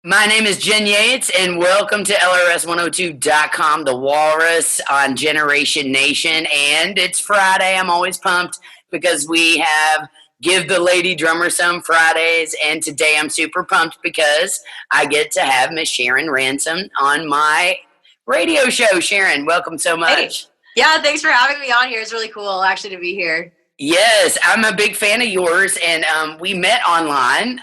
My name is Jen Yates, and welcome to LRS102.com, the Walrus on Jyneration Nation. And it's Friday. I'm always pumped because we have Give the Lady Drummer Some Fridays. And today I'm super pumped because I get to have Miss Sharon Ransom on my radio show. Sharon, welcome so much. Hey. Yeah, thanks for having me on here. It's really cool actually to be here. Yes, I'm a big fan of yours, and we met online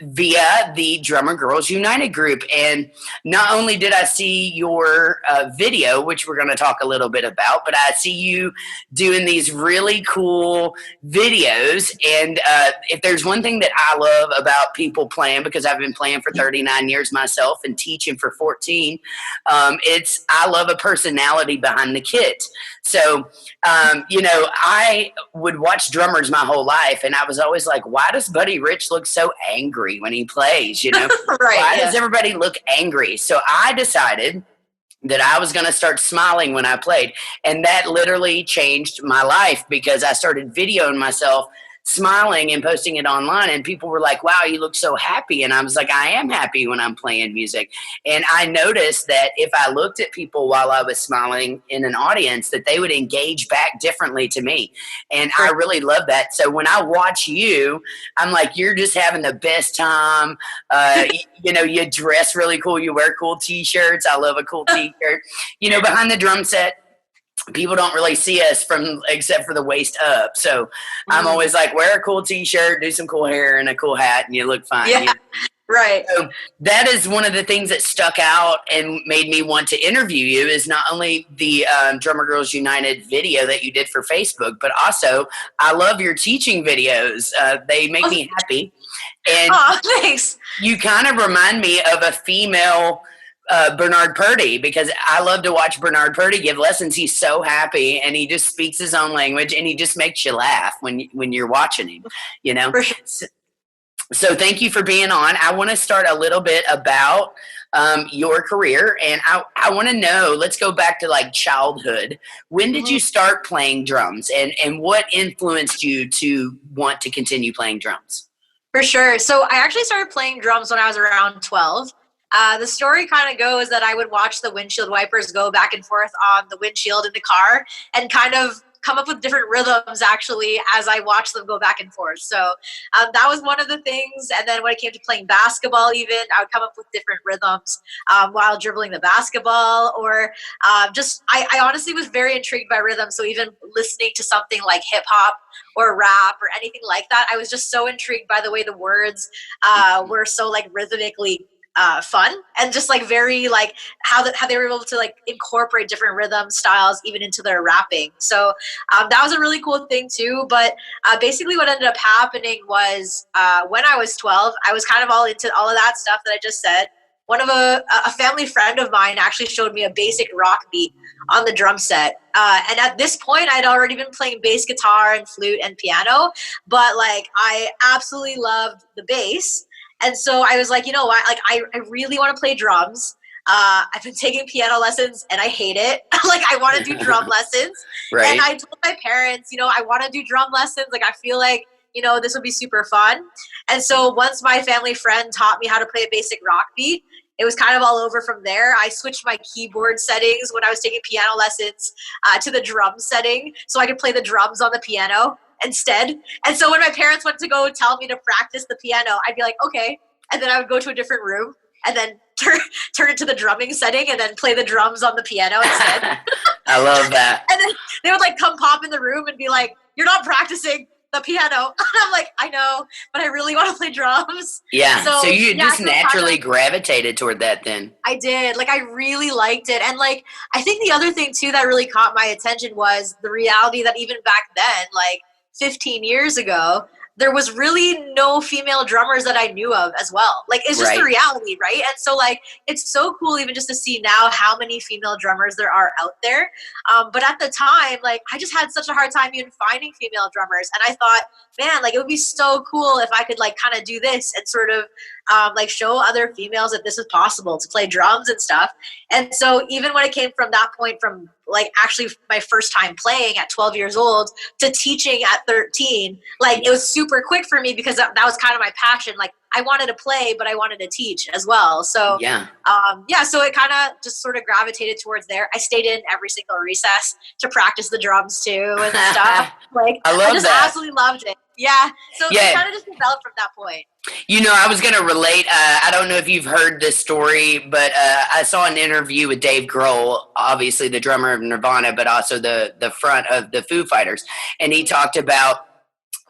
via the Drummer Girls United group. And not only did I see your video, which we're going to talk a little bit about, but I see you doing these really cool videos. And if there's one thing that I love about people playing, because I've been playing for 39 years myself and teaching for 14, it's I love a personality behind the kit. So, I would watch drummers my whole life, and I was always like, why does Buddy Rich look so angry when he plays? Right, why does everybody look angry? So I decided that I was going to start smiling when I played, and that literally changed my life because I started videoing myself smiling and posting it online, and people were like, wow, you look so happy. And I was like, I am happy when I'm playing music. And I noticed that if I looked at people while I was smiling in an audience, that they would engage back differently to me. And I really love that. So when I watch you, I'm like, you're just having the best time. You dress really cool. You wear cool t-shirts. I love a cool t-shirt. Behind the drum set, people don't really see us except for the waist up. So I'm always like, wear a cool t-shirt, do some cool hair and a cool hat, and you look fine. Yeah, right. So that is one of the things that stuck out and made me want to interview you is not only the Drummer Girls United video that you did for Facebook, but also I love your teaching videos. They make me happy. And thanks. You kind of remind me of a female Bernard Purdie, because I love to watch Bernard Purdie give lessons. He's so happy, and he just speaks his own language, and he just makes you laugh when you're watching him, For sure. So thank you for being on. I want to start a little bit about your career, and I want to know, let's go back to like childhood. When did you start playing drums, and what influenced you to want to continue playing drums? For sure. So I actually started playing drums when I was around 12. The story kind of goes that I would watch the windshield wipers go back and forth on the windshield in the car and kind of come up with different rhythms actually as I watched them go back and forth. So that was one of the things. And then when it came to playing basketball even, I would come up with different rhythms while dribbling the basketball or I honestly was very intrigued by rhythm. So even listening to something like hip hop or rap or anything like that, I was just so intrigued by the way the words were so like rhythmically fun and just like very like how they were able to like incorporate different rhythm styles even into their rapping. So that was a really cool thing too. But basically what ended up happening was when I was 12, I was kind of all into all of that stuff that I just said. One of a family friend of mine actually showed me a basic rock beat on the drum set. And at this point, I'd already been playing bass guitar and flute and piano, but like I absolutely loved the bass. And so I was like, you know what, like I really want to play drums. I've been taking piano lessons and I hate it. Like I want to do drum lessons. Right. And I told my parents, I want to do drum lessons. Like I feel like, this would be super fun. And so once my family friend taught me how to play a basic rock beat, it was kind of all over from there. I switched my keyboard settings when I was taking piano lessons to the drum setting so I could play the drums on the piano instead. And so when my parents went to go tell me to practice the piano, I'd be like, okay. And then I would go to a different room and then turn it to the drumming setting and then play the drums on the piano instead. I love that. And then they would like come pop in the room and be like, you're not practicing the piano. And I'm like, I know, but I really want to play drums. Yeah. So you just naturally gravitated toward that then. I did. Like I really liked it. And like I think the other thing too that really caught my attention was the reality that even back then, like 15 years ago, there was really no female drummers that I knew of as well. Like, it's just the reality, right? And so, like, it's so cool even just to see now how many female drummers there are out there. But at the time, like, I just had such a hard time even finding female drummers. And I thought, man, like, it would be so cool if I could, like, kind of do this and sort of, like, show other females that this is possible to play drums and stuff. And so even when it came from that point from like actually my first time playing at 12 years old to teaching at 13. Like it was super quick for me because that was kind of my passion. Like I wanted to play, but I wanted to teach as well. So so it kind of just sort of gravitated towards there. I stayed in every single recess to practice the drums too and stuff. Like I just absolutely loved it. Yeah. So it kind of just developed from that point. You know, I was going to relate. I don't know if you've heard this story, but I saw an interview with Dave Grohl, obviously the drummer of Nirvana, but also the front of the Foo Fighters. And he talked about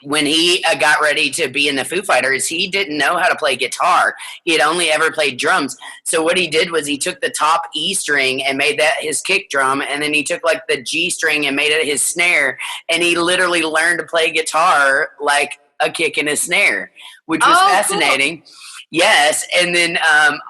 when he got ready to be in the Foo Fighters, he didn't know how to play guitar. He had only ever played drums. So what he did was he took the top E string and made that his kick drum, and then he took like the G string and made it his snare, and he literally learned to play guitar like a kick and a snare, which was fascinating. Cool. Yes, and then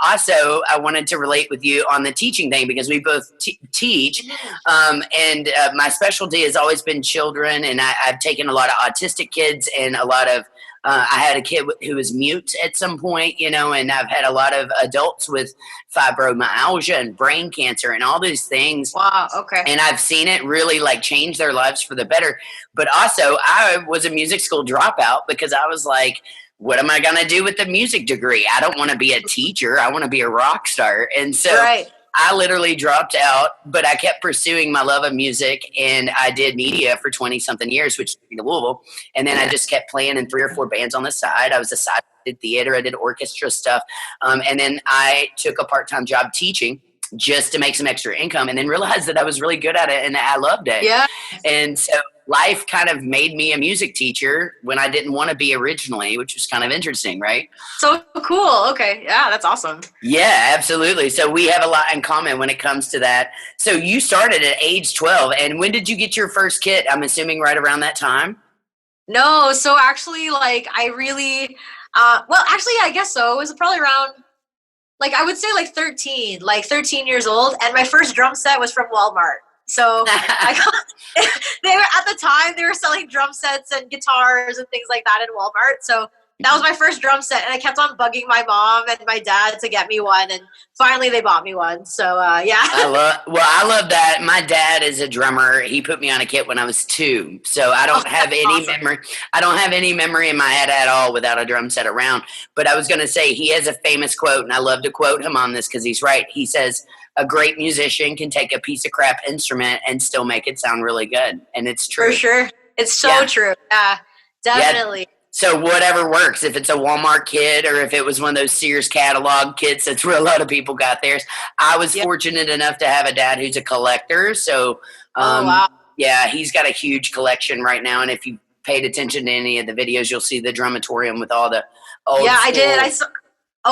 also I wanted to relate with you on the teaching thing because we both teach, and my specialty has always been children, and I've taken a lot of autistic kids and a lot of I had a kid who was mute at some point, you know, and I've had a lot of adults with fibromyalgia and brain cancer and all these things. Wow, okay. And I've seen it really like change their lives for the better. But also I was a music school dropout because I was like, what am I going to do with the music degree? I don't want to be a teacher. I want to be a rock star. And so I literally dropped out, but I kept pursuing my love of music, and I did media for 20-something years, which took me to Louisville. And then I just kept playing in 3 or 4 bands on the side. I was a side, I did theater, I did orchestra stuff. And then I took a part-time job teaching just to make some extra income, and then realized that I was really good at it and that I loved it. Yeah. And so life kind of made me a music teacher when I didn't want to be originally, which was kind of interesting, right? So cool. Okay. Yeah, that's awesome. Yeah, absolutely. So we have a lot in common when it comes to that. So you started at age 12, and when did you get your first kit? I'm assuming right around that time? No, so actually, like, I really, I guess so. It was probably around, like, I would say like 13 years old, and my first drum set was from Walmart. So they were at the time they were selling drum sets and guitars and things like that in Walmart. So that was my first drum set, and I kept on bugging my mom and my dad to get me one, and finally they bought me one. So yeah. I love that. My dad is a drummer. He put me on a kit when I was 2, so I don't have any memory. I don't have any memory in my head at all without a drum set around. But I was going to say he has a famous quote, and I love to quote him on this because he's right. He says, "A great musician can take a piece of crap instrument and still make it sound really good," and it's true. For sure, it's so true. Yeah, definitely. Yeah. So whatever works, if it's a Walmart kit or if it was one of those Sears catalog kits, that's where a lot of people got theirs. I was fortunate enough to have a dad who's a collector. So, yeah, he's got a huge collection right now. And if you paid attention to any of the videos, you'll see the drumatorium with all the old I did. I saw.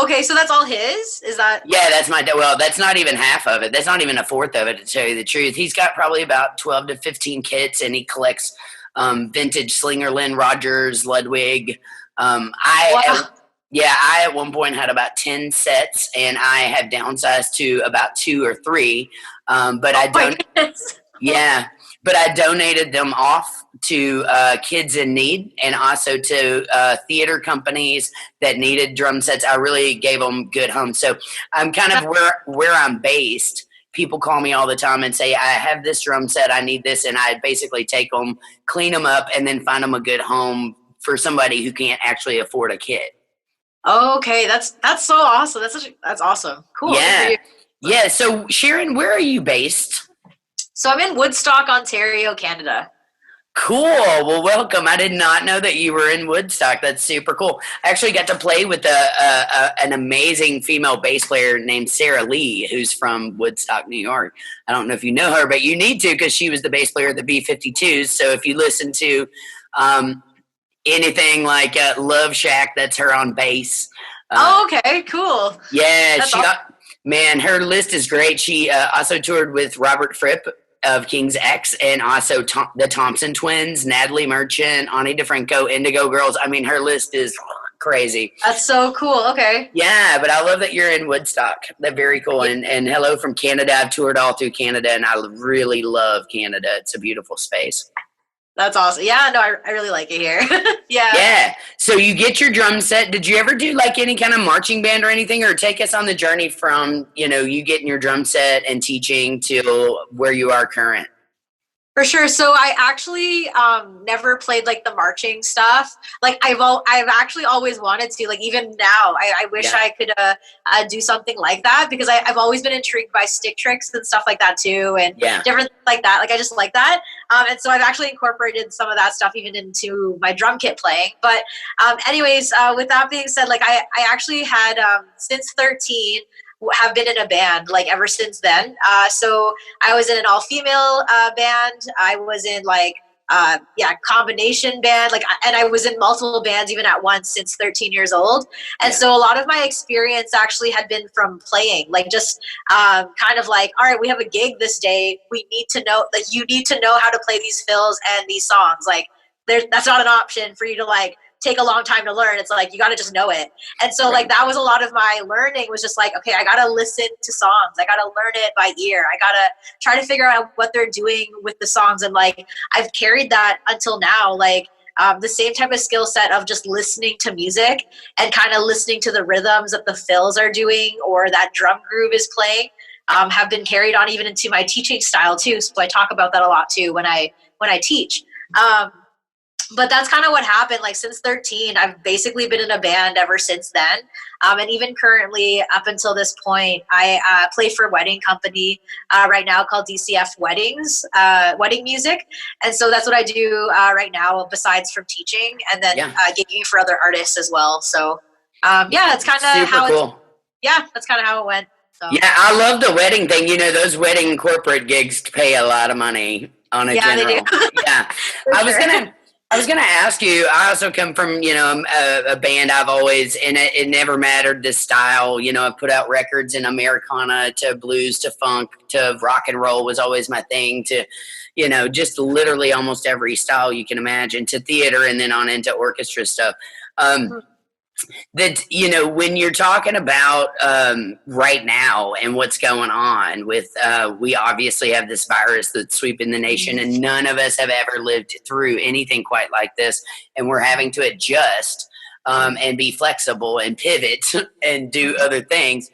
Okay, so that's all his? Is that? Yeah, that's my dad. Well, that's not even half of it. That's not even a fourth of it, to tell you the truth. He's got probably about 12 to 15 kits, and he collects vintage Slinger, Lynn Rogers, Ludwig. I at one point had about 10 sets, and I have downsized to about 2 or 3. But I donated them off to kids in need, and also to theater companies that needed drum sets. I really gave them good homes. So I'm kind of where I'm based. People call me all the time and say, I have this drum set, I need this, and I basically take them, clean them up, and then find them a good home for somebody who can't actually afford a kit. Okay, that's so awesome. That's awesome. Cool. Yeah. So Sharon, where are you based? So I'm in Woodstock, Ontario, Canada. Cool. Well, welcome. I did not know that you were in Woodstock. That's super cool. I actually got to play with an amazing female bass player named Sarah Lee, who's from Woodstock, New York. I don't know if you know her, but you need to, because she was the bass player of the B-52s. So if you listen to anything like Love Shack, that's her on bass. Okay, cool. Yeah, man, her list is great. She also toured with Robert Fripp of King's X, and also the Thompson Twins, Natalie Merchant, Ani DeFranco, Indigo Girls. I mean, her list is crazy. That's so cool. Okay. Yeah, but I love that you're in Woodstock. That's very cool. And hello from Canada. I've toured all through Canada, and I really love Canada. It's a beautiful space. That's awesome. Yeah, no, I really like it here. Yeah. Yeah. So you get your drum set. Did you ever do like any kind of marching band or anything, or take us on the journey from, you getting your drum set and teaching to where you are current? For sure. So I actually never played like the marching stuff. Like I've actually always wanted to. Like even now, I wish I could do something like that, because I've always been intrigued by stick tricks and stuff like that too, and different things like that. Like I just like that, and so I've actually incorporated some of that stuff even into my drum kit playing. But anyways, with that being said, like I actually had since 13 have been in a band like ever since then. So I was in an all-female band. I was in like combination band, like, and I was in multiple bands even at once since 13 years old. And so a lot of my experience actually had been from playing, like just kind of like, all right, we have a gig this day. We need to know, like, you need to know how to play these fills and these songs. Like, that's not an option for you to like take a long time to learn. It's like, you got to just know it. And so like, that was a lot of my learning, was just like, okay, I got to listen to songs. I got to learn it by ear. I got to try to figure out what they're doing with the songs. And like, I've carried that until now, like the same type of skill set of just listening to music and kind of listening to the rhythms that the fills are doing or that drum groove is playing, have been carried on even into my teaching style too. So I talk about that a lot too when I teach. But that's kind of what happened. Like since 13, I've basically been in a band ever since then. And even currently, up until this point, I play for a wedding company right now called DCF Weddings, wedding music. And so that's what I do right now, besides from teaching, and then gigging for other artists as well. So that's kind of how cool. That's kind of how it went. So. Yeah, I love the wedding thing. Those wedding corporate gigs pay a lot of money on a general. They do. Yeah, I was gonna ask you. I also come from a band. I've always, and it never mattered the style. I put out records in Americana to blues to funk to rock and roll was always my thing. To just literally almost every style you can imagine, to theater and then on into orchestra stuff. That when you're talking about right now and what's going on with we obviously have this virus that's sweeping the nation, and none of us have ever lived through anything quite like this, and we're having to adjust and be flexible and pivot and do other things.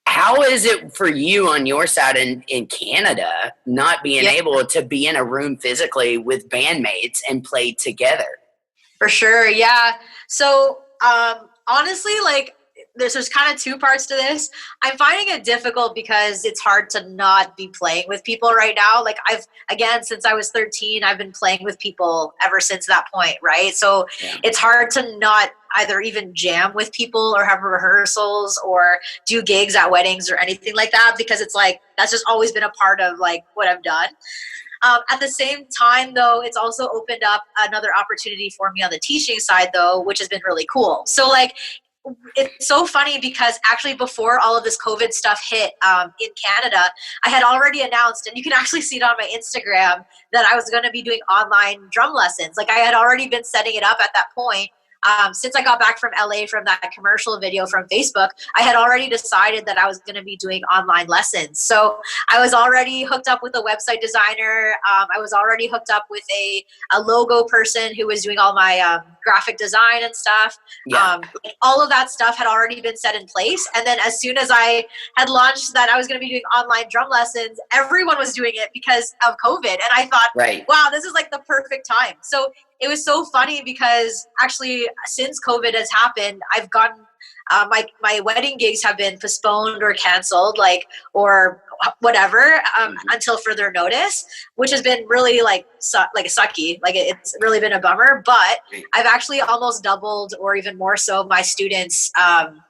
How is it for you on your side in Canada, not being able to be in a room physically with bandmates and play together? For sure, yeah. So honestly, like there's kind of two parts to this. I'm finding it difficult because it's hard to not be playing with people right now. Like since I was 13, I've been playing with people ever since that point, right? So it's hard to not either even jam with people or have rehearsals or do gigs at weddings or anything like that, because it's like that's just always been a part of like what I've done. At the same time, though, it's also opened up another opportunity for me on the teaching side, though, which has been really cool. So, like, it's so funny because actually before all of this COVID stuff hit in Canada, I had already announced, and you can actually see it on my Instagram, that I was going to be doing online drum lessons. Like, I had already been setting it up at that point. Since I got back from LA from that commercial video from Facebook, I had already decided that I was going to be doing online lessons. So I was already hooked up with a website designer. I was already hooked up with a logo person who was doing all my graphic design and stuff. All of that stuff had already been set in place. And then as soon as I had launched that I was going to be doing online drum lessons, everyone was doing it because of COVID. And I thought, wow, this is like the perfect time. So it was so funny because actually since COVID has happened, I've gotten my wedding gigs have been postponed or canceled, like, or whatever, until further notice, which has been really like sucky. Like it's really been a bummer, but I've actually almost doubled or even more so my students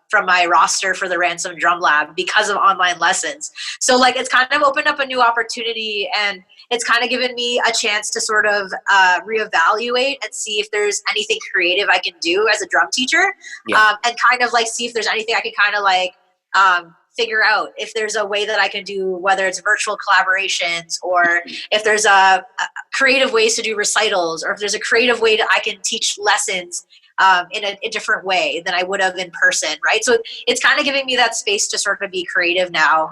from my roster for the Ransom Drum Lab because of online lessons. So like it's kind of opened up a new opportunity, and it's kind of given me a chance to sort of reevaluate and see if there's anything creative I can do as a drum teacher, and kind of like see if there's anything I can kind of like figure out if there's a way that I can do, whether it's virtual collaborations or if there's a creative ways to do recitals, or if there's a creative way that I can teach lessons in a different way than I would have in person, right? So it's kind of giving me that space to sort of be creative now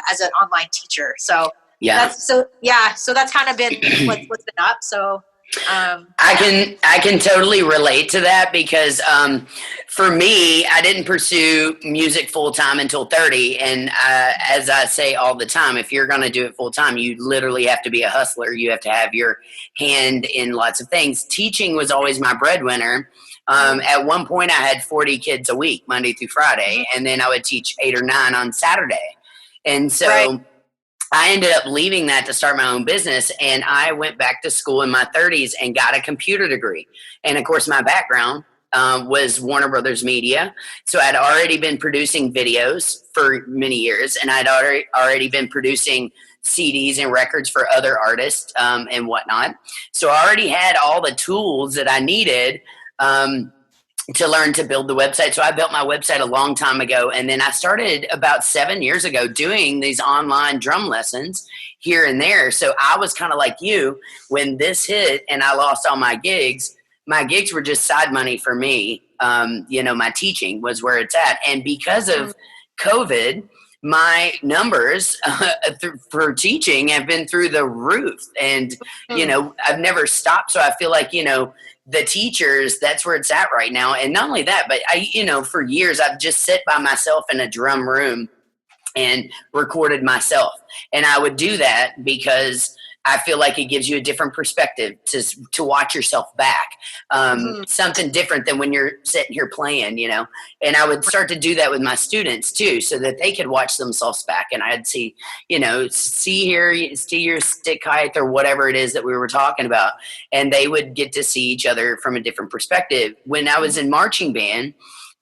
as an online teacher. So Yeah. So that's kind of been what's been up. So I can totally relate to that because for me, I didn't pursue music full time until 30. And as I say all the time, if you're going to do it full time, you literally have to be a hustler. You have to have your hand in lots of things. Teaching was always my breadwinner. At one point, I had 40 kids a week, Monday through Friday, and then I would teach 8 or 9 on Saturday. And so Right. I ended up leaving that to start my own business, and I went back to school in my 30s and got a computer degree. And of course, my background was Warner Brothers Media. So I'd already been producing videos for many years, and I'd already been producing CDs and records for other artists and whatnot. So I already had all the tools that I needed to learn to build the website. So I built my website a long time ago. And then I started about 7 years ago doing these online drum lessons here and there. So I was kind of like you when this hit and I lost all my gigs were just side money for me. My teaching was where it's at. And because of COVID, my numbers for teaching have been through the roof. And, I've never stopped. So I feel like, the teachers, that's where it's at right now. And not only that, but for years, I've just sit by myself in a drum room and recorded myself. And I would do that because I feel like it gives you a different perspective to watch yourself back. Something different than when you're sitting here playing, and I would start to do that with my students too, so that they could watch themselves back. And I'd see your stick height or whatever it is that we were talking about. And they would get to see each other from a different perspective. When I was in marching band,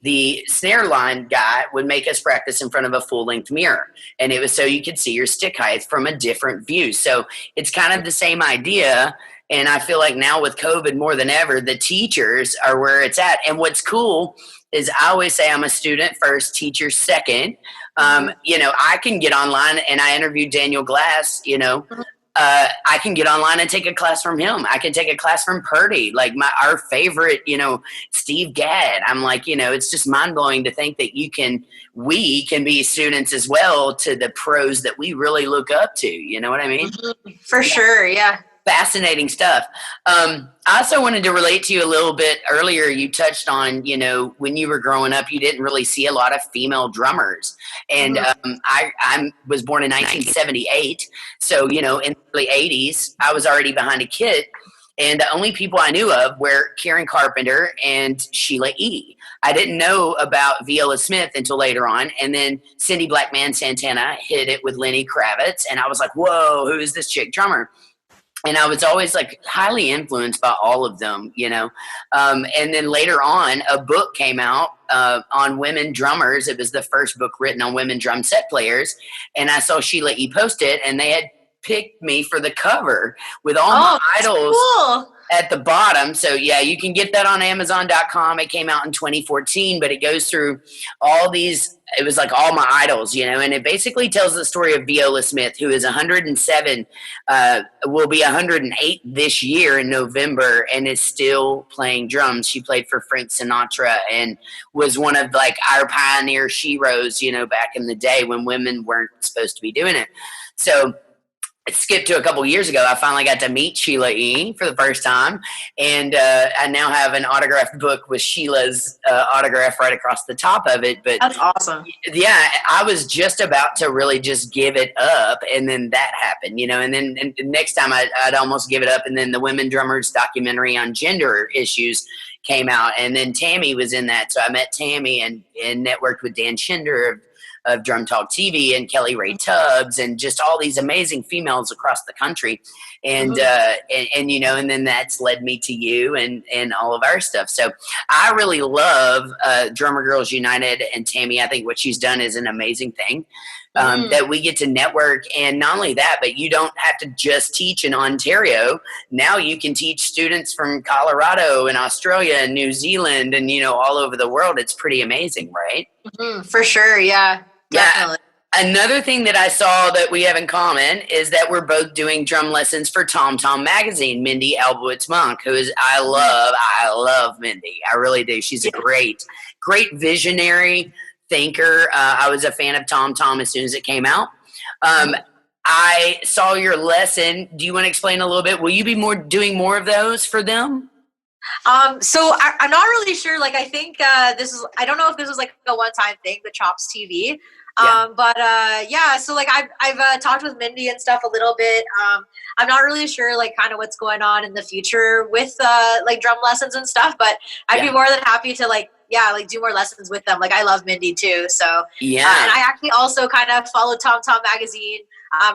the snare line guy would make us practice in front of a full-length mirror. And it was so you could see your stick height from a different view. So it's kind of the same idea. And I feel like now with COVID more than ever, the teachers are where it's at. And what's cool is I always say I'm a student first, teacher second. I can get online, and I interviewed Daniel Glass, I can get online and take a class from him. I can take a class from Purdy, like our favorite, Steve Gadd. I'm like, it's just mind blowing to think that we can be students as well to the pros that we really look up to. You know what I mean? For sure. Yeah. Fascinating stuff. I also wanted to relate to you a little bit earlier. You touched on, when you were growing up, you didn't really see a lot of female drummers. And I was born in 1978. So, in the early 80s, I was already behind a kit. And the only people I knew of were Karen Carpenter and Sheila E. I didn't know about Viola Smith until later on. And then Cindy Blackman Santana hit it with Lenny Kravitz. And I was like, whoa, who is this chick drummer? And I was always like highly influenced by all of them, and then later on, a book came out on women drummers. It was the first book written on women drum set players. And I saw Sheila E. post it, and they had picked me for the cover with all my idols at the bottom. So yeah, you can get that on Amazon.com. It came out in 2014, but it goes through all these. It was like all my idols, and it basically tells the story of Viola Smith, who is 107, will be 108 this year in November, and is still playing drums. She played for Frank Sinatra and was one of like our pioneer sheroes, back in the day when women weren't supposed to be doing it. So I skipped to a couple years ago. I finally got to meet Sheila E. for the first time, and I now have an autographed book with Sheila's autograph right across the top of it. But that's awesome. Yeah, I was just about to really just give it up, and then that happened, and then next time I'd almost give it up, and then the Women Drummers documentary on gender issues came out, and then Tammy was in that, so I met Tammy and networked with Dan Schinder of Drum Talk TV and Kelly Ray Tubbs and just all these amazing females across the country. And, and then that's led me to you and all of our stuff. So I really love Drummer Girls United and Tammy. I think what she's done is an amazing thing. That we get to network, and not only that, but you don't have to just teach in Ontario. Now you can teach students from Colorado and Australia and New Zealand and, all over the world. It's pretty amazing, right? For sure. Yeah. Definitely. Yeah. Another thing that I saw that we have in common is that we're both doing drum lessons for Tom Tom Magazine, Mindy Albowitz Monk, who is, I love Mindy. I really do. She's a great thinker. I was a fan of Tom Tom as soon as it came out. I saw your lesson. Do you want to explain a little bit? Will you be doing more of those for them? So I'm not really sure. Like, I think I don't know if this was like a one-time thing, the Chops TV. Yeah. Yeah, so like I've talked with Mindy and stuff a little bit. I'm not really sure like kind of what's going on in the future with like drum lessons and stuff, but I'd be more than happy to like do more lessons with them. Like I love Mindy too. So Yeah. and I actually also kind of followed Tom Tom magazine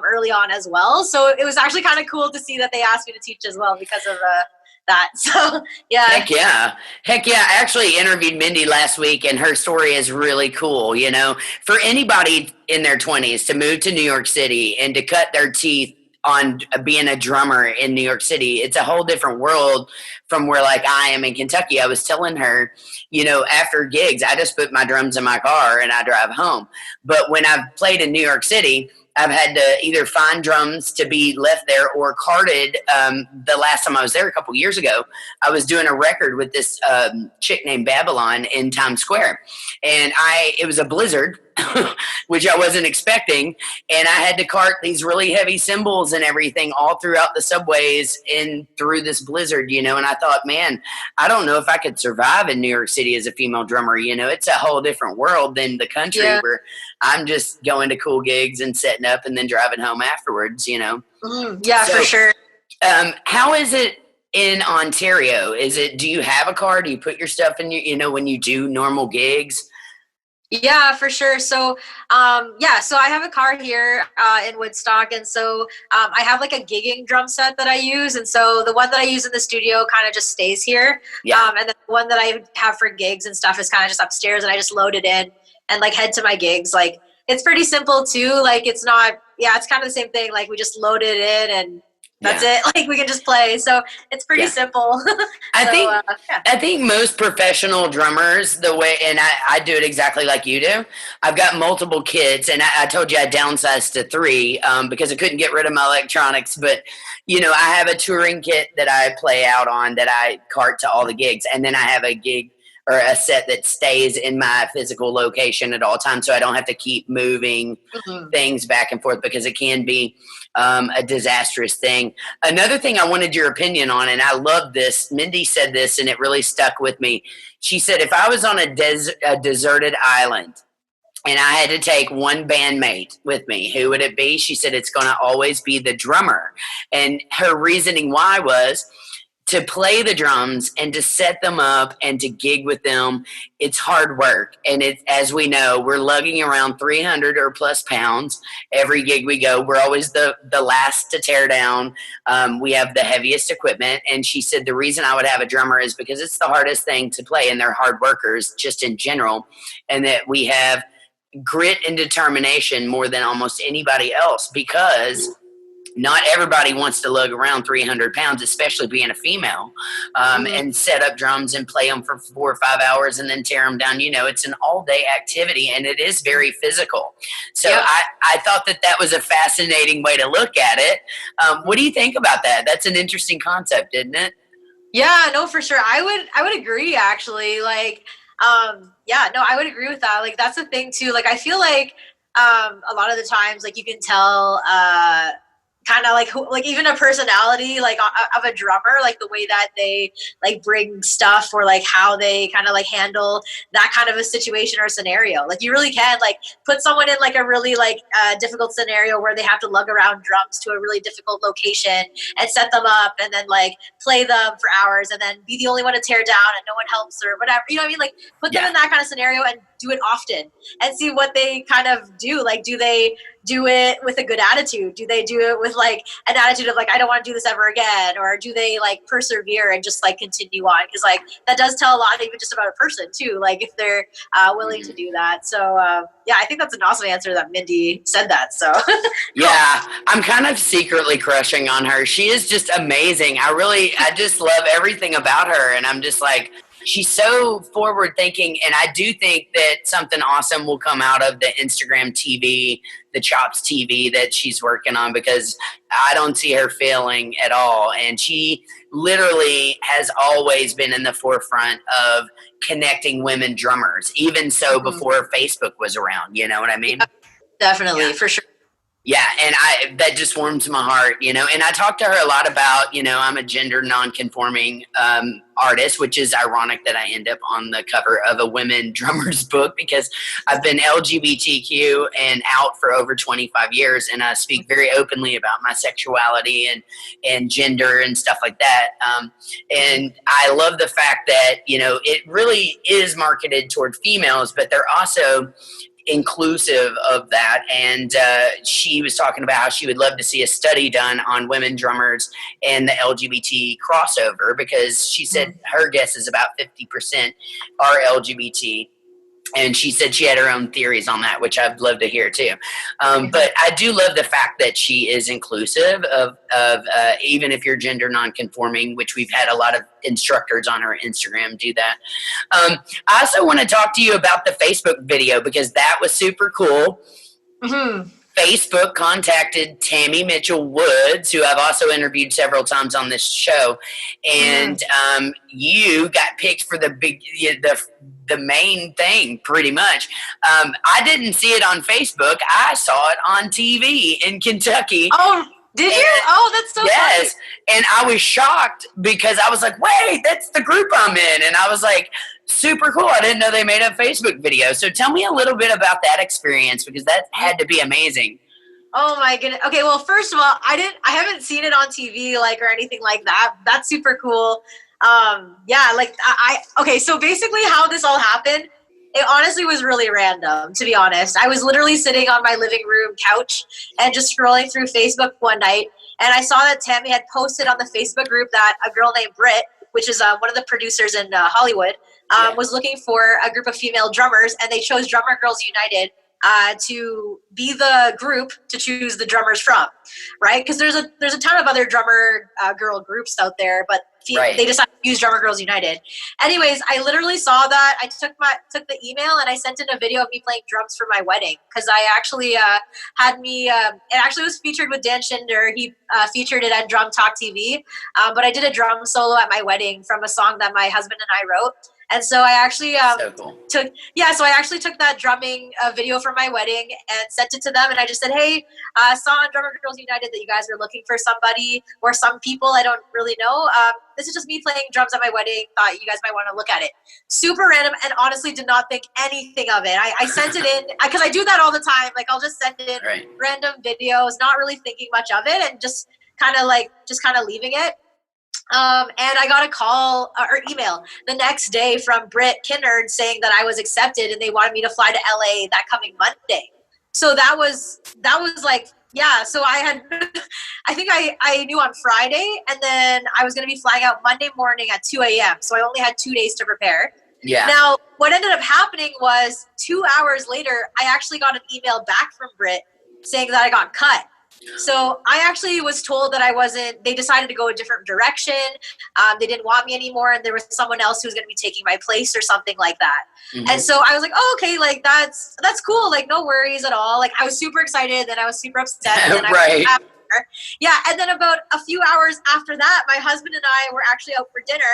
early on as well. So it was actually kind of cool to see that they asked me to teach as well because of that. So yeah. Heck yeah. Heck yeah. I actually interviewed Mindy last week, and her story is really cool. You know, for anybody in their 20s to move to New York City and to cut their teeth on being a drummer in New York City, it's a whole different world from where like I am in Kentucky. I was telling her, you know, after gigs, I just put my drums in my car and I drive home. But when I've played in New York City, I've had to either find drums to be left there or carted. The last time I was there a couple years ago, I was doing a record with this chick named Babylon in Times Square. And it was a blizzard, which I wasn't expecting. And I had to cart these really heavy cymbals and everything all throughout the subways and through this blizzard, you know. And I thought, man, I don't know if I could survive in New York City as a female drummer. You know, it's a whole different world than the country where I'm just going to cool gigs and setting up and then driving home afterwards, you know. Yeah, so, for sure. How is it in Ontario? Do you have a car? Do you put your stuff in you know, when you do normal gigs? Yeah, for sure. So, so I have a car here in Woodstock, and so I have like a gigging drum set that I use, and so the one that I use in the studio kind of just stays here, and then the one that I have for gigs and stuff is kind of just upstairs, and I just load it in and like head to my gigs. Like it's pretty simple too. Like it's not, it's kind of the same thing. Like we just load it in and that's it. Like we can just play. So it's pretty simple. I think most professional drummers, the way, and I do it exactly like you do. I've got multiple kits, and I told you I downsized to 3 because I couldn't get rid of my electronics. But, you know, I have a touring kit that I play out on that I cart to all the gigs. And then I have a gig or a set that stays in my physical location at all times, so I don't have to keep moving things back and forth because it can be a disastrous thing. Another thing I wanted your opinion on, and I love this, Mindy said this and it really stuck with me. She said, if I was on a deserted island and I had to take one bandmate with me, who would it be? She said, it's going to always be the drummer. And her reasoning why was, to play the drums and to set them up and to gig with them, it's hard work. And as we know, we're lugging around 300 or plus pounds every gig we go. We're always the last to tear down. We have the heaviest equipment. And she said the reason I would have a drummer is because it's the hardest thing to play, and they're hard workers just in general. And that we have grit and determination more than almost anybody else, because not everybody wants to lug around 300 pounds, especially being a female, and set up drums and play them for 4 or 5 hours and then tear them down. You know, it's an all-day activity, and it is very physical. So I thought that was a fascinating way to look at it. What do you think about that? That's an interesting concept, isn't it? Yeah, no, for sure. I would agree, actually. Like, I would agree with that. Like, that's the thing, too. Like, I feel like a lot of the times, like, you can tell kind of like even a personality like of a drummer, like the way that they like bring stuff, or like how they kind of like handle that kind of a situation or scenario. Like you really can like put someone in like a really like difficult scenario where they have to lug around drums to a really difficult location and set them up and then like play them for hours and then be the only one to tear down and no one helps or whatever, you know what I mean? Like put them in that kind of scenario and do it often and see what they kind of do. Like, do they do it with a good attitude? Do they do it with like an attitude of like, I don't want to do this ever again? Or do they like persevere and just like continue on? Because like that does tell a lot even just about a person too, like if they're willing to do that. So I think that's an awesome answer that Mindy said that. So yeah, I'm kind of secretly crushing on her. She is just amazing. I just love everything about her, and I'm just like, she's so forward thinking, and I do think that something awesome will come out of the Instagram TV, the Chops TV that she's working on, because I don't see her failing at all. And she literally has always been in the forefront of connecting women drummers, even so before Facebook was around. You know what I mean? Yeah, definitely, for sure. Yeah, and that just warms my heart, you know. And I talked to her a lot about, you know, I'm a gender nonconforming artist, which is ironic that I end up on the cover of a women drummers book because I've been LGBTQ and out for over 25 years, and I speak very openly about my sexuality and gender and stuff like that. And I love the fact that, you know, it really is marketed toward females, but they're also inclusive of that. And she was talking about how she would love to see a study done on women drummers and the LGBT crossover, because she said her guess is about 50% are LGBT. And she said she had her own theories on that, which I'd love to hear too. But I do love the fact that she is inclusive of even if you're gender nonconforming, which we've had a lot of instructors on her Instagram do that. I also want to talk to you about the Facebook video because that was super cool. Mm-hmm. Facebook contacted Tammy Mitchell Woods, who I've also interviewed several times on this show, and you got picked for the main thing, pretty much. I didn't see it on Facebook. I saw it on TV in Kentucky. Oh, did you? Oh, that's so funny. And I was shocked because I was like, wait, that's the group I'm in. And I was like, super cool. I didn't know they made a Facebook video. So tell me a little bit about that experience, because that had to be amazing. Oh my goodness. Okay, well, first of all, I haven't seen it on TV or anything like that. That's super cool. Yeah, okay, so basically how this all happened, it honestly was really random, to be honest. I was literally sitting on my living room couch and just scrolling through Facebook one night, and I saw that Tammy had posted on the Facebook group that a girl named Britt, which is one of the producers in Hollywood, was looking for a group of female drummers, and they chose Drummer Girls United to be the group to choose the drummers from, right? Because there's a ton of other drummer girl groups out there, but they decided to use Drummer Girls United. Anyways, I literally saw that. I took the email and I sent in a video of me playing drums for my wedding, because I actually had me. It actually was featured with Dan Schinder. He featured it on Drum Talk TV. But I did a drum solo at my wedding from a song that my husband and I wrote. And so I actually took that drumming video from my wedding and sent it to them. And I just said, hey, I saw on Drummer Girls United that you guys are looking for somebody or some people. I don't really know. This is just me playing drums at my wedding. Thought you guys might want to look at it. Super random, and honestly did not think anything of it. I sent it in because I do that all the time. Like, I'll just send in random videos, not really thinking much of it, and just kind of leaving it. And I got a call or email the next day from Britt Kinnard saying that I was accepted and they wanted me to fly to LA that coming Monday. So that was like, yeah. So I think I knew on Friday, and then I was going to be flying out Monday morning at 2 a.m. So I only had 2 days to prepare. Yeah. Now, what ended up happening was 2 hours later, I actually got an email back from Britt saying that I got cut. So I actually was told that they decided to go a different direction. They didn't want me anymore, and there was someone else who was going to be taking my place or something like that. Mm-hmm. And so I was like, oh, okay, like that's cool. Like, no worries at all. Like, I was super excited, then I was super upset. And then and then about a few hours after that, my husband and I were actually out for dinner,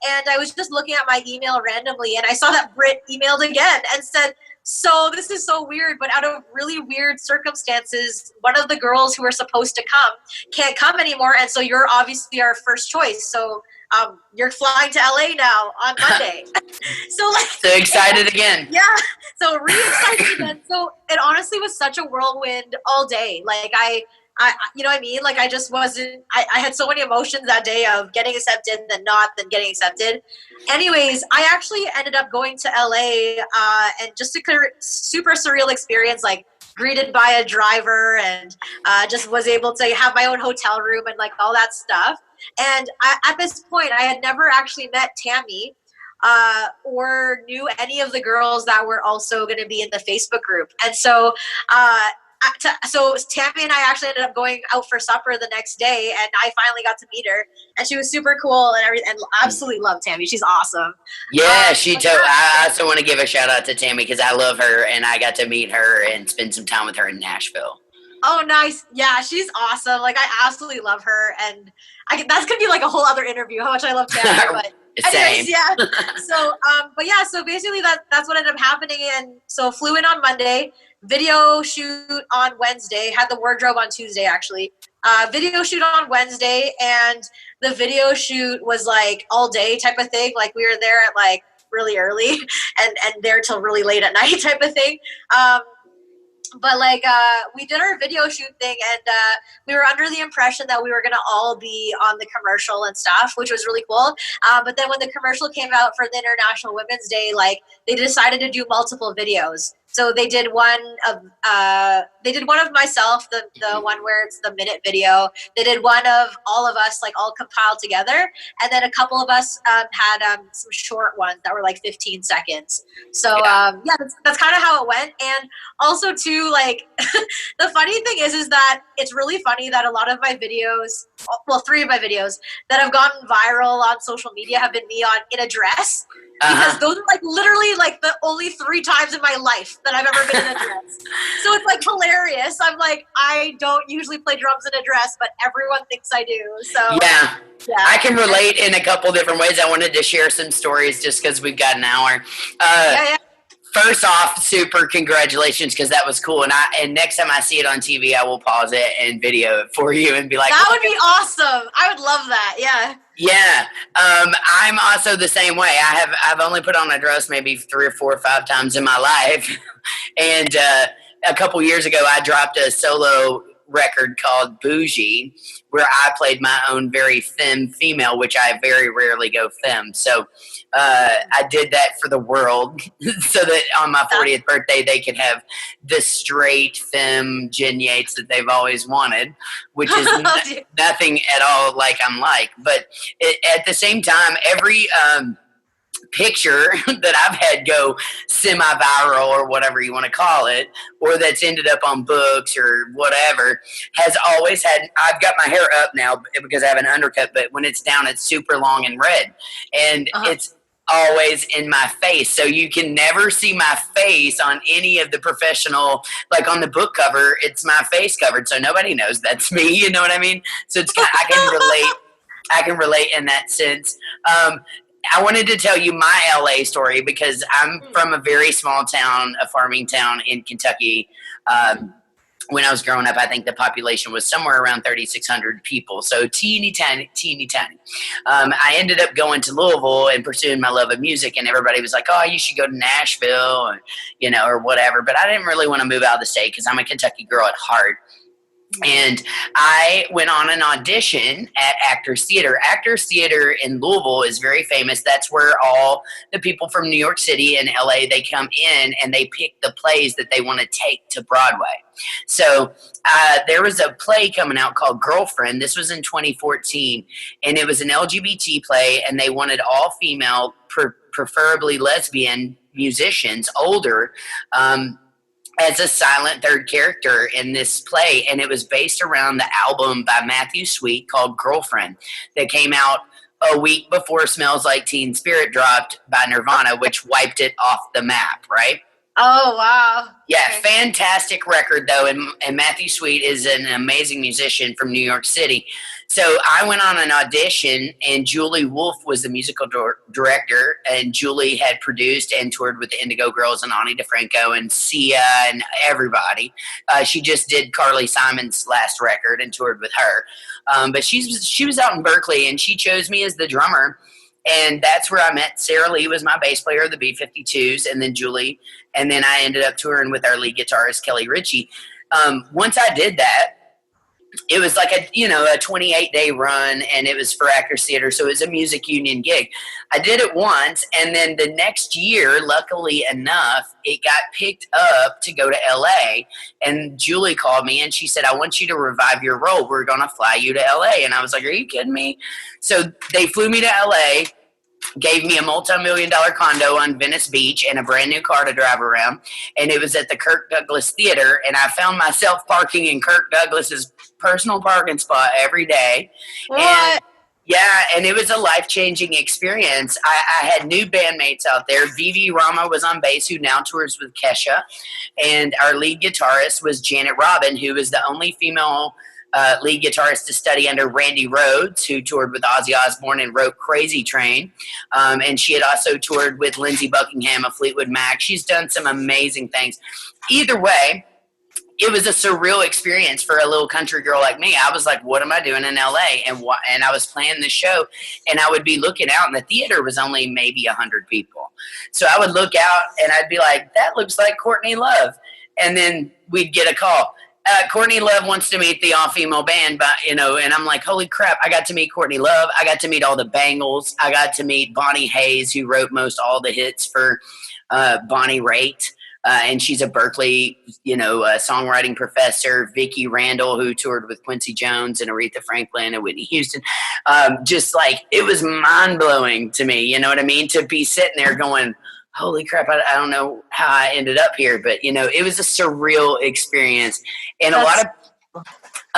and I was just looking at my email randomly, and I saw that Britt emailed again and said, so this is so weird, but out of really weird circumstances, one of the girls who were supposed to come can't come anymore, and so you're obviously our first choice. So you're flying to LA now on Monday. So excited again. Yeah, so really excited again. So it honestly was such a whirlwind all day. Like I you know what I mean? Like, I just wasn't, I had so many emotions that day of getting accepted, then not, then getting accepted. Anyways, I actually ended up going to LA and just a super surreal experience, like greeted by a driver, and just was able to have my own hotel room and like all that stuff. And at this point, I had never actually met Tammy or knew any of the girls that were also going to be in the Facebook group. And so, so Tammy and I actually ended up going out for supper the next day, and I finally got to meet her, and she was super cool and everything, and absolutely love Tammy. She's awesome. Yeah, I also want to give a shout out to Tammy because I love her, and I got to meet her and spend some time with her in Nashville. Oh, nice. Yeah, she's awesome. Like, I absolutely love her, and that's going to be like a whole other interview, how much I love Tammy, but Same. Anyways, yeah. So, but yeah, so basically that's what ended up happening. And so flew in on Monday, video shoot on Wednesday, had the wardrobe on Tuesday actually. Video shoot on Wednesday, and the video shoot was like all day type of thing. Like we were there at like really early and there till really late at night type of thing. But like we did our video shoot thing, and we were under the impression that we were gonna all be on the commercial and stuff, which was really cool. But then when the commercial came out for the International Women's Day, like they decided to do multiple videos. So they did one of myself, the one where it's the minute video. They did one of all of us, like all compiled together, and then a couple of us had some short ones that were like 15 seconds. So yeah, that's kind of how it went. And also too, like the funny thing is that it's really funny that a lot of my videos, well, 3 of my videos that have gotten viral on social media have been me in a dress. Because those are like literally like the only 3 times in my life that I've ever been in a dress. So it's like hilarious. I'm like, I don't usually play drums in a dress, but everyone thinks I do. So yeah. I can relate in a couple different ways. I wanted to share some stories just because we've got an hour. First off, super congratulations, because that was cool. And next time I see it on TV, I will pause it and video it for you and be like, that would be awesome. I would love that. Yeah. Yeah. I'm also the same way. I've only put on a dress maybe 3 or 4 or 5 times in my life. And a couple years ago, I dropped a solo record called Bougie, where I played my own very femme female, which I very rarely go femme. So I did that for the world so that on my 40th birthday they could have the straight femme Jen Yates that they've always wanted, which is nothing at all like I'm like. But at the same time, every picture that I've had go semi-viral or whatever you want to call it, or that's ended up on books or whatever, has always had, I've got my hair up now because I have an undercut, but when it's down, it's super long and red. And it's always in my face. So you can never see my face on any of the professional, like on the book cover, it's my face covered. So nobody knows that's me. You know what I mean? So it's I can relate in that sense. I wanted to tell you my LA story because I'm from a very small town, a farming town in Kentucky. When I was growing up, I think the population was somewhere around 3,600 people. So teeny tiny. I ended up going to Louisville and pursuing my love of music, and everybody was like, oh, you should go to Nashville, or, you know, or whatever. But I didn't really want to move out of the state because I'm a Kentucky girl at heart. And I went on an audition at Actors Theater. Actors Theater in Louisville is very famous. That's where all the people from New York City and LA, they come in and they pick the plays that they want to take to Broadway. So there was a play coming out called Girlfriend. This was in 2014, and it was an LGBT play, and they wanted all female, preferably lesbian musicians, older, as a silent third character in this play, and it was based around the album by Matthew Sweet called Girlfriend that came out a week before Smells Like Teen Spirit dropped by Nirvana, which wiped it off the map, right? Oh, wow. Yeah, okay. Fantastic record, though, and Matthew Sweet is an amazing musician from New York City. So I went on an audition, and Julie Wolfe was the musical director, and Julie had produced and toured with the Indigo Girls and Ani DeFranco and Sia and everybody. She just did Carly Simon's last record and toured with her. But she was out in Berkeley, and she chose me as the drummer. And that's where I met Sarah Lee, was my bass player of the B-52s, and then Julie. And then I ended up touring with our lead guitarist, Kelly Ritchie. Once I did that, it was like a 28-day run, and it was for Actors Theater, so it was a music union gig. I did it once, and then the next year, luckily enough, it got picked up to go to LA, and Julie called me, and she said, I want you to revive your role. We're going to fly you to LA. And I was like, are you kidding me? So they flew me to LA, gave me a multi-million-dollar condo on Venice Beach and a brand new car to drive around, and it was at the Kirk Douglas Theater, and I found myself parking in Kirk Douglas's personal parking spot every day. What? And it was a life-changing experience. I had new bandmates out there. Vivi Rama was on bass, who now tours with Kesha, and our lead guitarist was Janet Robin, who is the only female lead guitarist to study under Randy Rhoads, who toured with Ozzy Osbourne and wrote Crazy Train. And she had also toured with Lindsey Buckingham of Fleetwood Mac. She's done some amazing things. Either way, it was a surreal experience for a little country girl like me. I was like, what am I doing in LA? And I was playing this show, and I would be looking out, and the theater was only maybe 100 people. So I would look out, and I'd be like, that looks like Courtney Love. And then we'd get a call. Courtney Love wants to meet the all-female band, but, and I'm like, holy crap, I got to meet Courtney Love. I got to meet all the Bangles. I got to meet Bonnie Hayes, who wrote most all the hits for Bonnie Raitt. And she's a Berkeley, songwriting professor. Vicki Randall, who toured with Quincy Jones and Aretha Franklin and Whitney Houston. Just like, it was mind-blowing to me, you know what I mean? To be sitting there going, holy crap, I don't know how I ended up here. But, it was a surreal experience. And a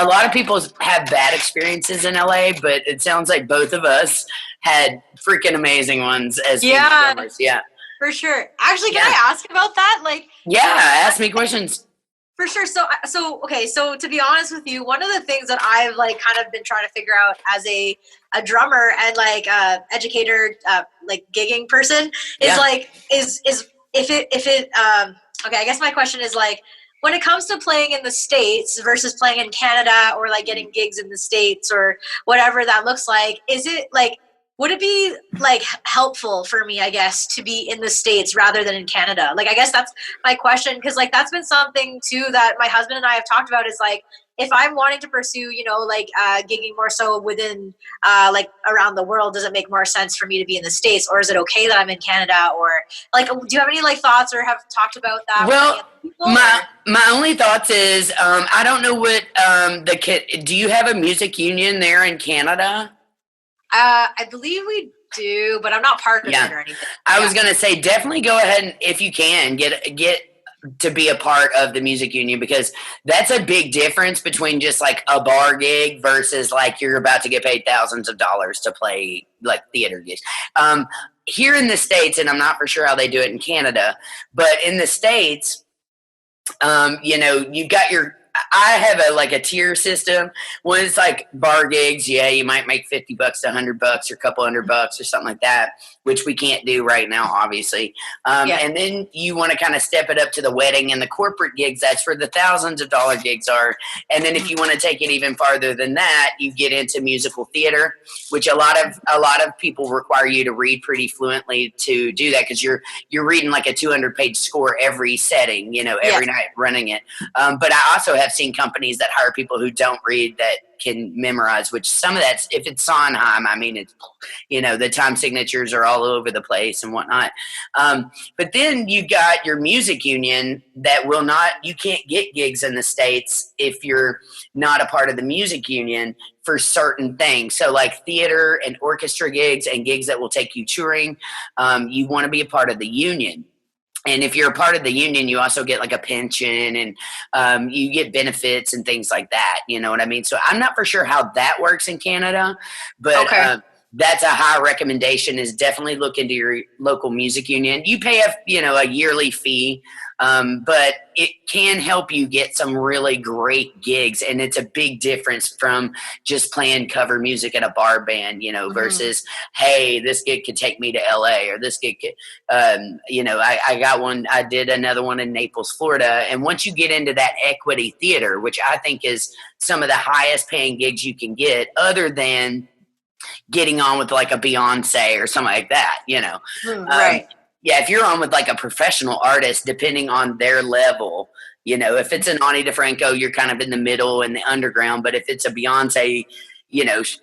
lot of people have bad experiences in LA, but it sounds like both of us had freaking amazing ones as drummers. Yeah. For sure. Actually, can I ask about that? Ask me questions. For sure. So to be honest with you, one of the things that I've kind of been trying to figure out as a drummer and educator, gigging person is I guess my question is when it comes to playing in the States versus playing in Canada or getting gigs in the States or whatever that looks like, is it would it be helpful for me, I guess, to be in the States rather than in Canada? I guess that's my question, because that's been something too that my husband and I have talked about is if I'm wanting to pursue, gigging more so within around the world, does it make more sense for me to be in the States, or is it okay that I'm in Canada? Or do you have any thoughts or have talked about that? Well, my only thoughts is I don't know what do you have a music union there in Canada? I believe we do, but I'm not part of it or anything. I was going to say, definitely go ahead and, if you can, get to be a part of the music union, because that's a big difference between just a bar gig versus you're about to get paid thousands of dollars to play theater gigs. Here in the States, and I'm not for sure how they do it in Canada, but in the States, you've got I have a tier system. When it's bar gigs, you might make $50 to $100 or a couple $100 or something like that, which we can't do right now, obviously. And then you want to kind of step it up to the wedding and the corporate gigs. That's where the thousands of dollar gigs are. And then if you want to take it even farther than that, you get into musical theater, which a lot of people require you to read pretty fluently to do that, because you're reading a 200-page score every setting, every night running it. But I also have seen companies that hire people who don't read that can memorize, which some of that's, if it's Sondheim, I mean, it's, the time signatures are all over the place and whatnot. But then you got your music union that you can't get gigs in the States if you're not a part of the music union for certain things. So theater and orchestra gigs and gigs that will take you touring, you want to be a part of the union. And if you're a part of the union, you also get a pension and you get benefits and things like that. You know what I mean? So I'm not for sure how that works in Canada, but that's a high recommendation, is definitely look into your local music union. You pay a yearly fee, but it can help you get some really great gigs. And it's a big difference from just playing cover music at a bar band, versus, hey, this gig could take me to LA, or this gig could, I did another one in Naples, Florida. And once you get into that equity theater, which I think is some of the highest paying gigs you can get, other than getting on with a Beyonce or something like that, right. If you're on with a professional artist, depending on their level, if it's an Ani DeFranco, you're kind of in the middle and the underground. But if it's a Beyonce,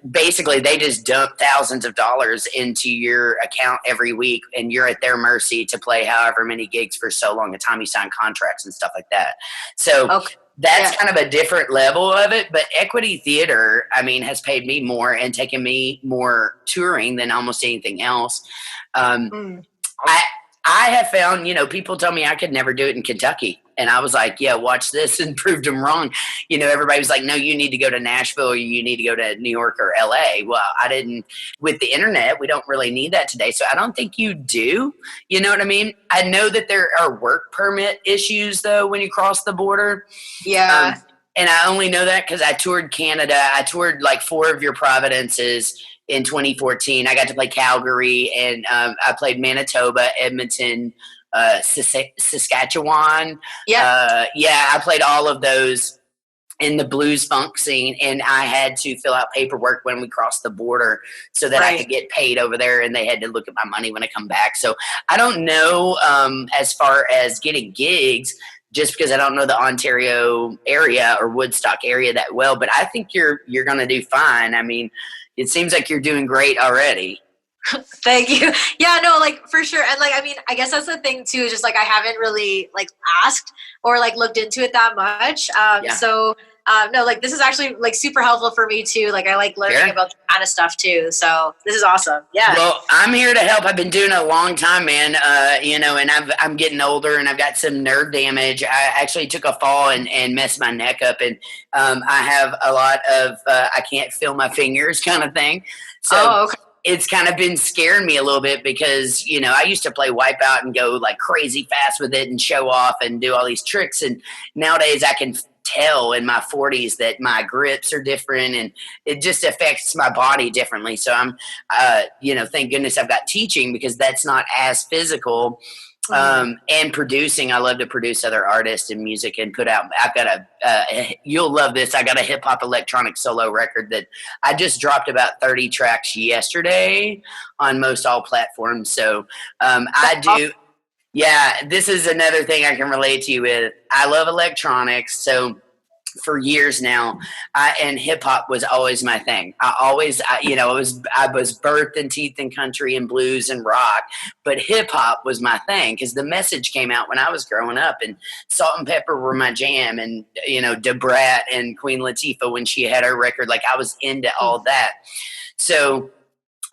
basically they just dump thousands of dollars into your account every week, and you're at their mercy to play however many gigs for so long, the time you sign contracts and stuff like that. So that's kind of a different level of it. But equity theater, I mean, has paid me more and taken me more touring than almost anything else. I have found, people tell me I could never do it in Kentucky. And I was like, yeah, watch this, and proved them wrong. Everybody was like, no, you need to go to Nashville, or you need to go to New York or LA. Well, I didn't. With the internet, we don't really need that today. So I don't think you do. You know what I mean? I know that there are work permit issues, though, when you cross the border. Yeah. And I only know that because I toured Canada. I toured like 4 of your Providences in 2014. I got to play Calgary, and I played Manitoba, Edmonton, Saskatchewan. Yeah. Yeah, I played all of those in the blues funk scene, and I had to fill out paperwork when we crossed the border so that I could get paid over there, and they had to look at my money when I come back. So I don't know as far as getting gigs, just because I don't know the Ontario area or Woodstock area that well, but I think you're going to do fine. I mean, it seems like you're doing great already. Thank you. Yeah, no, like for sure. And like, I mean, I guess that's the thing too, is just like I haven't really like asked or like looked into it that much. So no, like this is actually like super helpful for me too. Like I like learning about that kind of stuff too. So this is awesome. Yeah. Well, I'm here to help. I've been doing it a long time, man. And I'm getting older, and I've got some nerve damage. I actually took a fall and messed my neck up, and I have a lot of I can't feel my fingers kind of thing. So it's kind of been scaring me a little bit because, I used to play Wipeout and go like crazy fast with it and show off and do all these tricks. And nowadays I can tell in my 40s that my grips are different, and it just affects my body differently. So I'm, thank goodness I've got teaching, because that's not as physical. And producing, I love to produce other artists and music and put out. I've got you'll love this. I got a hip hop electronic solo record that I just dropped about 30 tracks yesterday on most all platforms. So I do. Yeah, this is another thing I can relate to you with. I love electronics. So for years now, and hip hop was always my thing. I was birthed in teeth and country and blues and rock, but hip hop was my thing because the message came out when I was growing up, and Salt and Pepper were my jam, and Da Brat and Queen Latifah when she had her record. Like I was into all that. So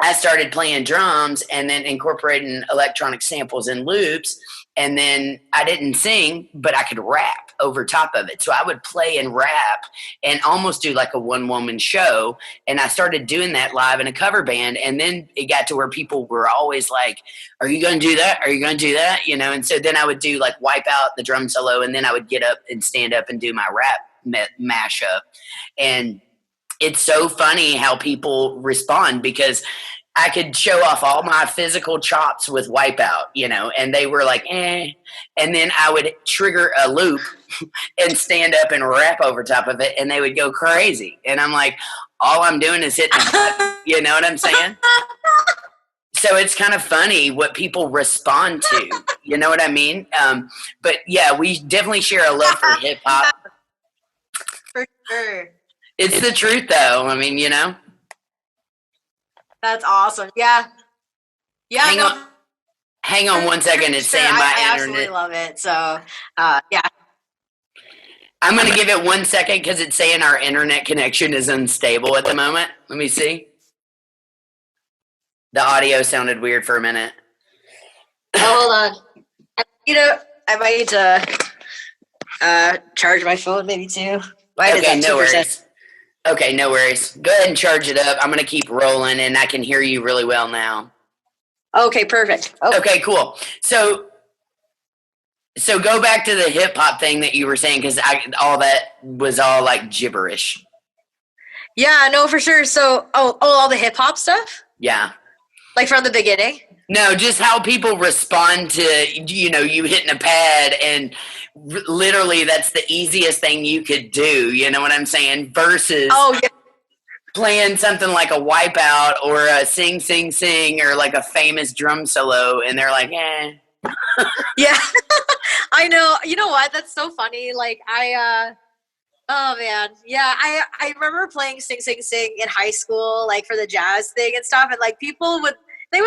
I started playing drums and then incorporating electronic samples and loops. And then I didn't sing, but I could rap over top of it. So I would play and rap and almost do like a one-woman show. And I started doing that live in a cover band. And then it got to where people were always like, are you going to do that? Are you going to do that? And so then I would do like Wipeout, the drum solo, and then I would get up and stand up and do my rap mashup. And it's so funny how people respond, because I could show off all my physical chops with Wipeout, and they were like, eh. And then I would trigger a loop and stand up and rap over top of it, and they would go crazy. And I'm like, all I'm doing is hitting a button. You know what I'm saying? So it's kind of funny what people respond to. You know what I mean? But yeah, we definitely share a love for hip hop. For sure. It's the truth, though. I mean, That's awesome. Yeah. Yeah. Hang on one second. It's saying my I internet. absolutely love it. So, yeah. I'm going to give it 1 second because it's saying our internet connection is unstable at the moment. Let me see. The audio sounded weird for a minute. Hold on. I might need to charge my phone maybe too. Okay, no worries. Okay, no worries. Go ahead and charge it up. I'm going to keep rolling, and I can hear you really well now. Okay, perfect. Okay, cool. So go back to the hip-hop thing that you were saying, because all that was all, like, gibberish. Yeah, no, for sure. So, all the hip-hop stuff? Yeah. Like from the beginning? No, just how people respond to, you hitting a pad, and literally that's the easiest thing you could do, you know what I'm saying? Versus playing something like a Wipeout or a Sing, Sing, Sing, or like a famous drum solo, and they're like, eh. Yeah, I know. You know what? That's so funny. Like oh man. Yeah, I remember playing Sing, Sing, Sing in high school, like for the jazz thing and stuff, and like people would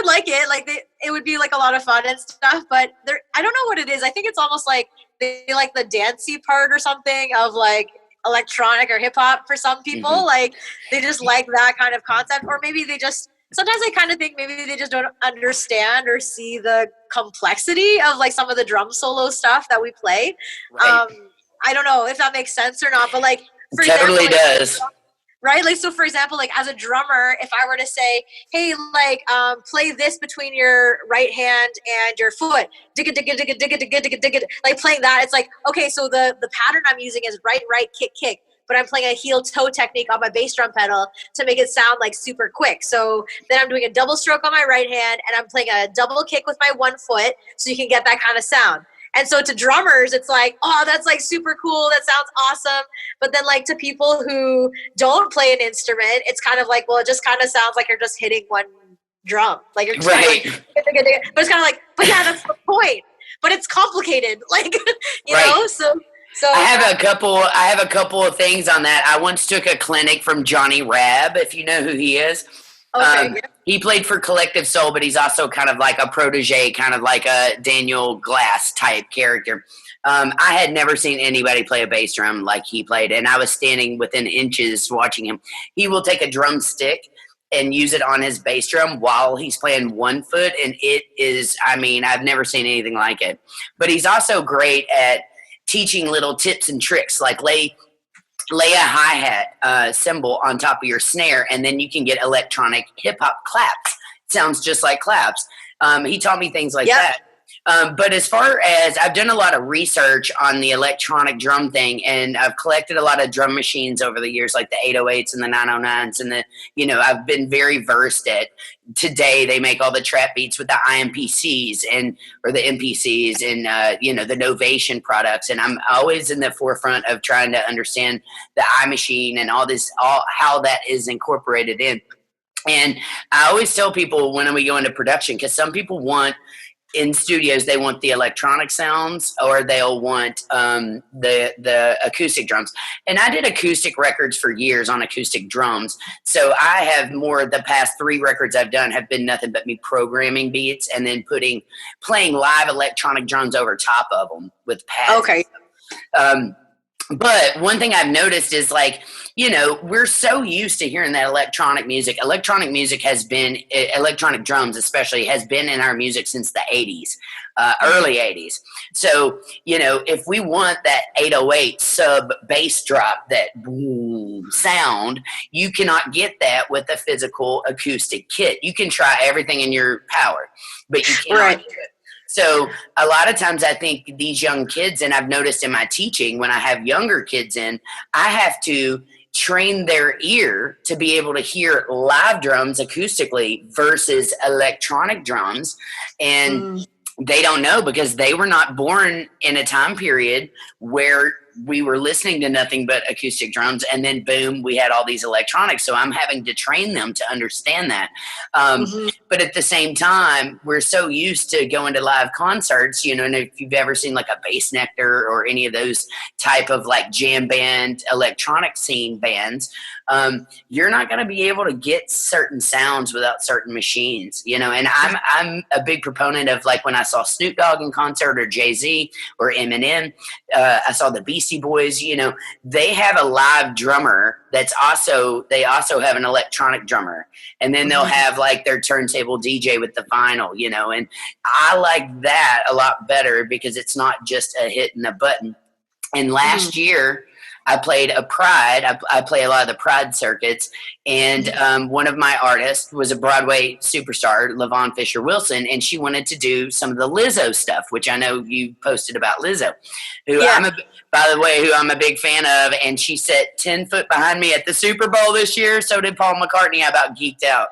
like it. Like it would be like a lot of fun and stuff, but I don't know what it is. I think it's almost like they like the dancey part or something of like electronic or hip hop for some people. Mm-hmm. Like they just like that kind of concept, or maybe sometimes I kind of think maybe they just don't understand or see the complexity of like some of the drum solo stuff that we play. Right. I don't know if that makes sense or not, but like for totally example, does. Right? Like, so for example, like as a drummer, if I were to say, hey, like, play this between your right hand and your foot, digga, digga, digga, digga, digga, digga, digga, like playing that, it's like, okay, so the pattern I'm using is right, kick, kick, but I'm playing a heel toe technique on my bass drum pedal to make it sound like super quick. So then I'm doing a double stroke on my right hand and I'm playing a double kick with my one foot so you can get that kind of sound. And so to drummers, it's like, oh, that's like super cool. That sounds awesome. But then like to people who don't play an instrument, it's kind of like, well, it just kind of sounds like you're just hitting one drum. Like you're just Right. but it's kind of like, but yeah, that's the point. But it's complicated. Like, you Right. know, so I have a couple of things on that. I once took a clinic from Johnny Rabb, if you know who he is. okay, He played for Collective Soul, but he's also kind of like a protege, kind of like a Daniel Glass type character. I had never seen anybody play a bass drum like he played, and I was standing within inches watching him. He will take a drumstick and use it on his bass drum while he's playing one foot, and it is, I mean, I've never seen anything like it. But he's also great at teaching little tips and tricks, like lay a hi-hat cymbal on top of your snare, and then you can get electronic hip-hop claps. Sounds just like claps. He taught me things like that. But as far as, I've done a lot of research on the electronic drum thing, and I've collected a lot of drum machines over the years, like the 808s and the 909s, and I've been very versed at. Today they make all the trap beats with the IMPCs or the MPCs and the Novation products, and I'm always in the forefront of trying to understand the iMachine and all how that is incorporated in. And I always tell people when we go into production, because some people want in studios, they want the electronic sounds or they'll want the acoustic drums. And I did acoustic records for years on acoustic drums. So I have the past 3 records I've done have been nothing but me programming beats and then playing live electronic drums over top of them with pads. Okay. But one thing I've noticed is we're so used to hearing that electronic music. Electronic music electronic drums especially, has been in our music since the 80s, early 80s. So, if we want that 808 sub bass drop, that boom sound, you cannot get that with a physical acoustic kit. You can try everything in your power, but you cannot do it. So a lot of times I think these young kids, and I've noticed in my teaching when I have younger kids in, I have to train their ear to be able to hear live drums acoustically versus electronic drums. And they don't know because they were not born in a time period where we were listening to nothing but acoustic drums, and then boom, we had all these electronics. So I'm having to train them to understand that. But at the same time, we're so used to going to live concerts, and if you've ever seen like a Bass Nectar or any of those type of like jam band, electronic scene bands, you're not going to be able to get certain sounds without certain machines, and I'm a big proponent of, like, when I saw Snoop Dogg in concert or Jay-Z or Eminem, I saw the Beastie Boys, they have a live drummer they also have an electronic drummer, and then they'll have like their turntable DJ with the vinyl, and I like that a lot better because it's not just a hit and a button. And last year I played a Pride. I play a lot of the Pride circuits, and one of my artists was a Broadway superstar, LaVon Fisher Wilson, and she wanted to do some of the Lizzo stuff, which I know you posted about Lizzo, who I'm a big fan of, and she sat 10 foot behind me at the Super Bowl this year. So did Paul McCartney. I about geeked out.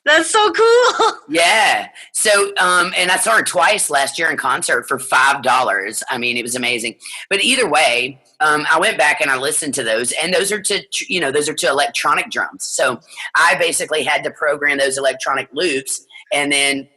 That's so cool. Yeah. So, and I saw her twice last year in concert for $5. I mean, it was amazing. But either way, I went back and I listened to those, and those are to electronic drums. So I basically had to program those electronic loops and then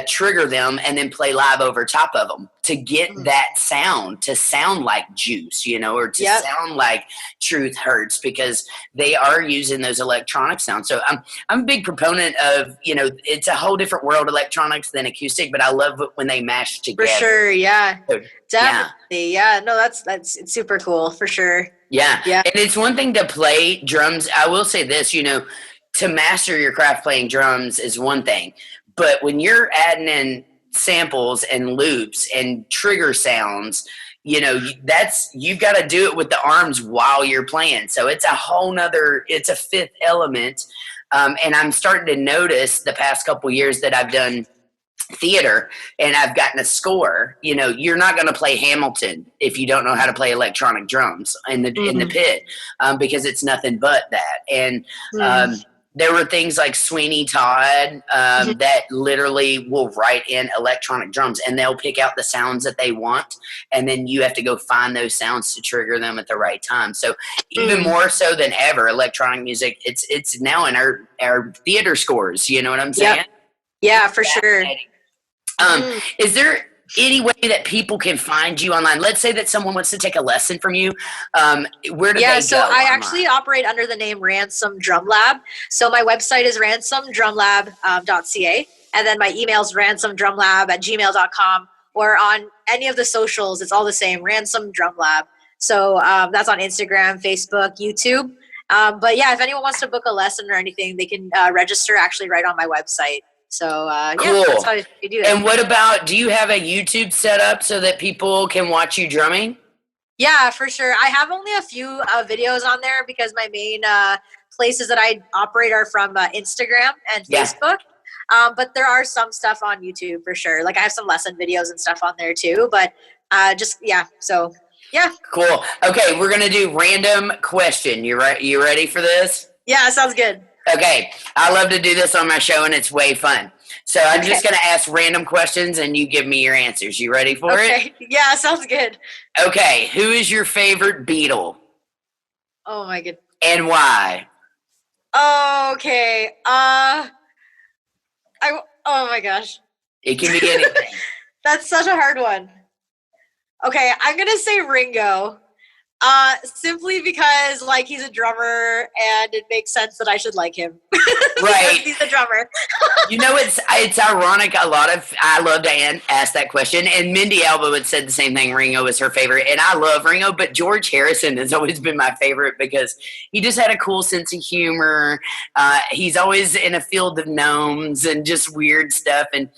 trigger them and then play live over top of them to get that sound to sound like Juice, or to sound like Truth Hurts, because they are using those electronic sounds. So I'm a big proponent of, it's a whole different world, electronics, than acoustic, but I love it when they mash together. For sure, yeah. So, definitely, yeah. No, that's it's super cool, for sure. Yeah. And it's one thing to play drums. I will say this, to master your craft playing drums is one thing. But when you're adding in samples and loops and trigger sounds, you've got to do it with the arms while you're playing. So it's it's a fifth element. And I'm starting to notice the past couple years that I've done theater and I've gotten a score. You're not going to play Hamilton if you don't know how to play electronic drums in the pit, because it's nothing but that. And there were things like Sweeney Todd that literally will write in electronic drums, and they'll pick out the sounds that they want, and then you have to go find those sounds to trigger them at the right time. So even more so than ever, electronic music, it's now in our theater scores. You know what I'm saying? Yep. Yeah, for sure. Is there any way that people can find you online? Let's say that someone wants to take a lesson from you. Where do they go? So I actually operate under the name Ransom Drum Lab. So my website is ransomdrumlab.ca. And then my email is ransomdrumlab@gmail.com. Or on any of the socials, it's all the same, Ransom Drum Lab. So that's on Instagram, Facebook, YouTube. But yeah, if anyone wants to book a lesson or anything, they can register actually right on my website. So cool. That's how you do that. And what about, do you have a YouTube set up so that people can watch you drumming? Yeah, for sure. I have only a few videos on there because my main places that I operate are from Instagram and Facebook. But there are some stuff on YouTube for sure. Like I have some lesson videos and stuff on there too. But so yeah. Cool. Okay, we're gonna do random question. You ready for this? Yeah, sounds good. Okay, I love to do this on my show, and it's way fun. So I'm just going to ask random questions, and you give me your answers. You ready for it? Yeah, sounds good. Okay, who is your favorite Beatle? Oh, my goodness. And why? Okay. Oh, my gosh. It can be anything. That's such a hard one. Okay, I'm going to say Ringo. Simply because he's a drummer and it makes sense that I should like him. Right. He's a drummer. It's ironic. I love to ask that question, and Mindy Alba would said the same thing. Ringo was her favorite, and I love Ringo, but George Harrison has always been my favorite because he just had a cool sense of humor. He's always in a field of gnomes and just weird stuff. And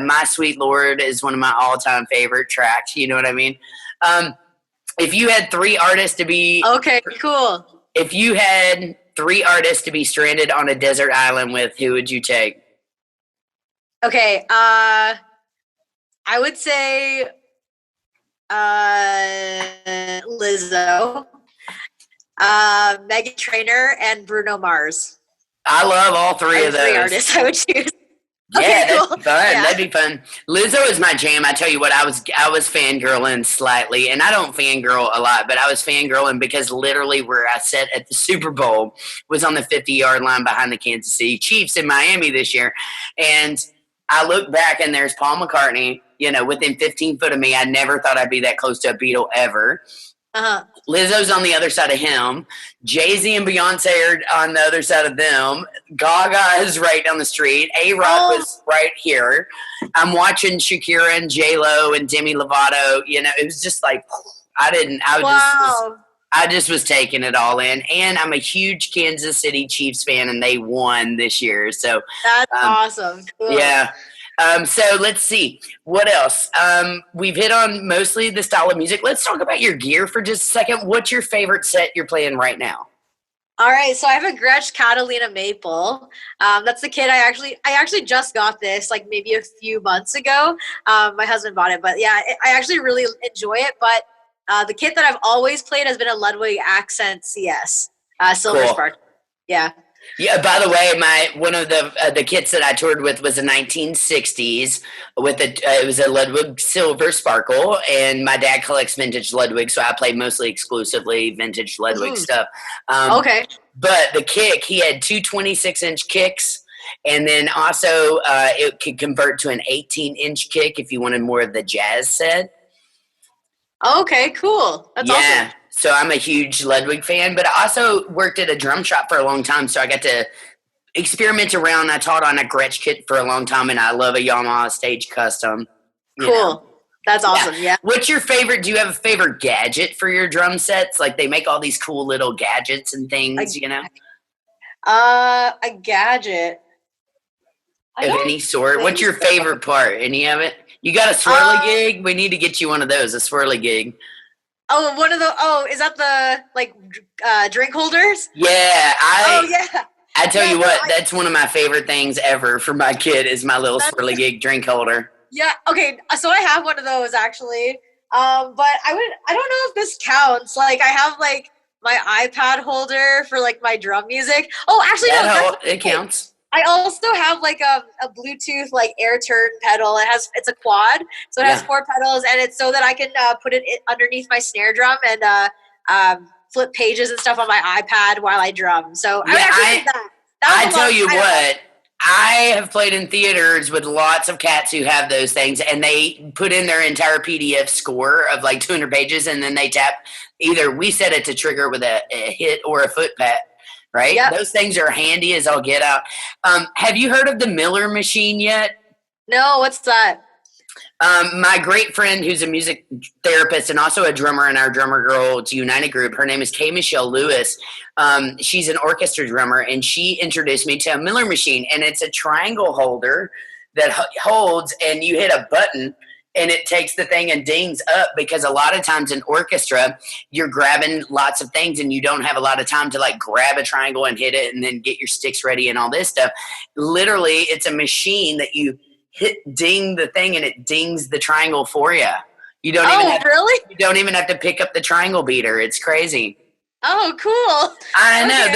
My Sweet Lord is one of my all-time favorite tracks. You know what I mean? If you had three artists to be... Okay, cool. If you had three artists to be stranded on a desert island with, who would you take? Okay, I would say Lizzo, Meghan Trainor, and Bruno Mars. I love all three of those. Three artists I would choose. Yeah, okay, that'd cool. be fun. Yeah. That'd be fun. Lizzo is my jam. I tell you what, I was fangirling slightly, and I don't fangirl a lot, but I was fangirling because literally where I sat at the Super Bowl was on the 50-yard line behind the Kansas City Chiefs in Miami this year, and I look back and there's Paul McCartney, within 15 foot of me. I never thought I'd be that close to a Beatle ever. Lizzo's on the other side of him. Jay-Z and Beyonce are on the other side of them. Gaga is right down the street. A-Rod was right here. I'm watching Shakira and J-Lo and Demi Lovato. It was just like, I just was taking it all in. And I'm a huge Kansas City Chiefs fan, and they won this year. So that's awesome. Cool. Yeah. So let's see. What else? We've hit on mostly the style of music. Let's talk about your gear for just a second. What's your favorite set you're playing right now? All right, so I have a Gretsch Catalina Maple. That's the kit I actually just got this maybe a few months ago. My husband bought it, but yeah, I actually really enjoy it. But the kit that I've always played has been a Ludwig Accent CS, Silver Spark. Yeah. Yeah. By the way, one of the kits that I toured with was a 1960s with it was a Ludwig Silver Sparkle, and my dad collects vintage Ludwig, so I play mostly exclusively vintage Ludwig stuff. Okay. But the kick, he had two 26-inch kicks, and then also it could convert to an 18-inch kick if you wanted more of the jazz set. Okay, cool. That's awesome. So I'm a huge Ludwig fan, but I also worked at a drum shop for a long time, so I got to experiment around. I taught on a Gretsch kit for a long time, and I love a Yamaha Stage Custom. Cool. That's awesome, yeah. What's your favorite? Do you have a favorite gadget for your drum sets? They make all these cool little gadgets and things, A gadget. Of any sort. What's your favorite part? Any of it? You got a swirly gig? We need to get you one of those, a swirly gig. Oh, one of the. Oh, is that the drink holders? Yeah, yeah. I tell you what, that's one of my favorite things ever for my kid is my little swirly gig drink holder. Yeah. Okay. So I have one of those actually. But I don't know if this counts. Like I have like my iPad holder for like my drum music. Oh, actually, no, it counts. I also have like a Bluetooth like air turn pedal. It's a quad, so it has 4 pedals, and it's so that I can put it underneath my snare drum and flip pages and stuff on my iPad while I drum. So I tell you what, I have played in theaters with lots of cats who have those things, and they put in their entire PDF score of like 200 pages, and then they tap either we set it to trigger with a hit or a foot pat. Right? Yep. Those things are handy as all get out. Have you heard of the Miller machine yet? No, what's that? My great friend who's a music therapist and also a drummer in our Drummer Girls United group, her name is Kay Michelle Lewis. She's an orchestra drummer, and she introduced me to a Miller machine, and it's a triangle holder that holds, and you hit a button, and it takes the thing and dings up, because a lot of times in orchestra, you're grabbing lots of things and you don't have a lot of time to like grab a triangle and hit it and then get your sticks ready and all this stuff. Literally, it's a machine that you ding the thing and it dings the triangle for you. You don't You don't even have to pick up the triangle beater. It's crazy. Oh, cool. I know.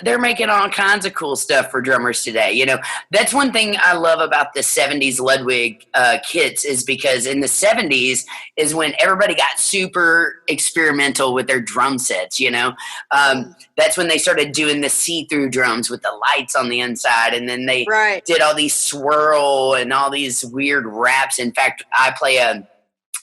They're making all kinds of cool stuff for drummers today. You know, that's one thing I love about the 70s Ludwig kits, is because in the 70s is when everybody got super experimental with their drum sets, you know. That's when they started doing the see-through drums with the lights on the inside, and then they did all these swirl and all these weird wraps. In fact, I play a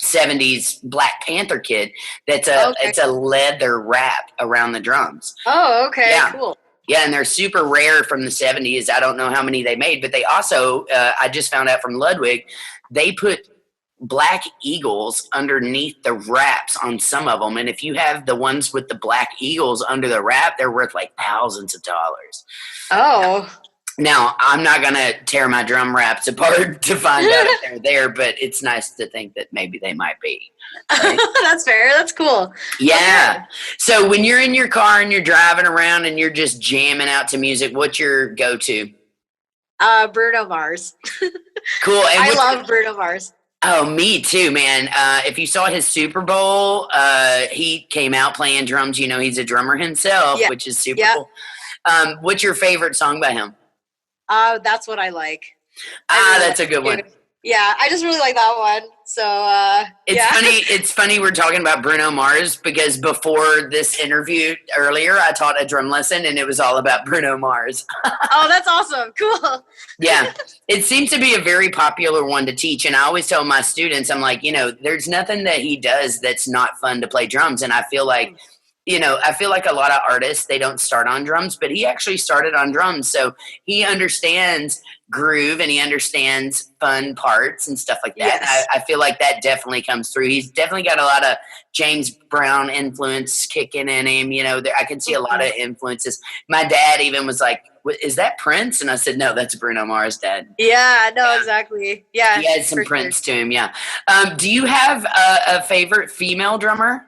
70s Black Panther kid that's it's a leather wrap around the drums. Oh, okay, cool. Yeah, and they're super rare from the 70s. I don't know how many they made, but they also, I just found out from Ludwig, they put black eagles underneath the wraps on some of them, and if you have the ones with the black eagles under the wrap, they're worth like thousands of dollars. Oh. Now, I'm not going to tear my drum wraps apart to find out if they're there, but it's nice to think that maybe they might be. Right? That's fair. That's cool. Yeah. Okay. So when you're in your car and you're driving around and you're just jamming out to music, what's your go-to? Bruno Mars. Cool. And I love Bruno Mars. Oh, me too, man. If you saw his Super Bowl, he came out playing drums. You know, he's a drummer himself, which is super cool. What's your favorite song by him? That's What I Like. That's a good one. Yeah, I just really like that one. So It's funny we're talking about Bruno Mars, because before this interview earlier, I taught a drum lesson and it was all about Bruno Mars. Oh, that's awesome. Cool. Yeah. It seems to be a very popular one to teach. And I always tell my students, I'm like, you know, there's nothing that he does that's not fun to play drums. And I feel like, you know, I feel like a lot of artists, they don't start on drums, but he actually started on drums. So he understands groove and he understands fun parts and stuff like that. Yes. I feel like that definitely comes through. He's definitely got a lot of James Brown influence kicking in him. You know, I can see a lot of influences. My dad even was like, is that Prince? And I said, no, that's Bruno Mars, Dad. Yeah, no, exactly. Yeah. He had some Prince to him, yeah. Do you have a favorite female drummer?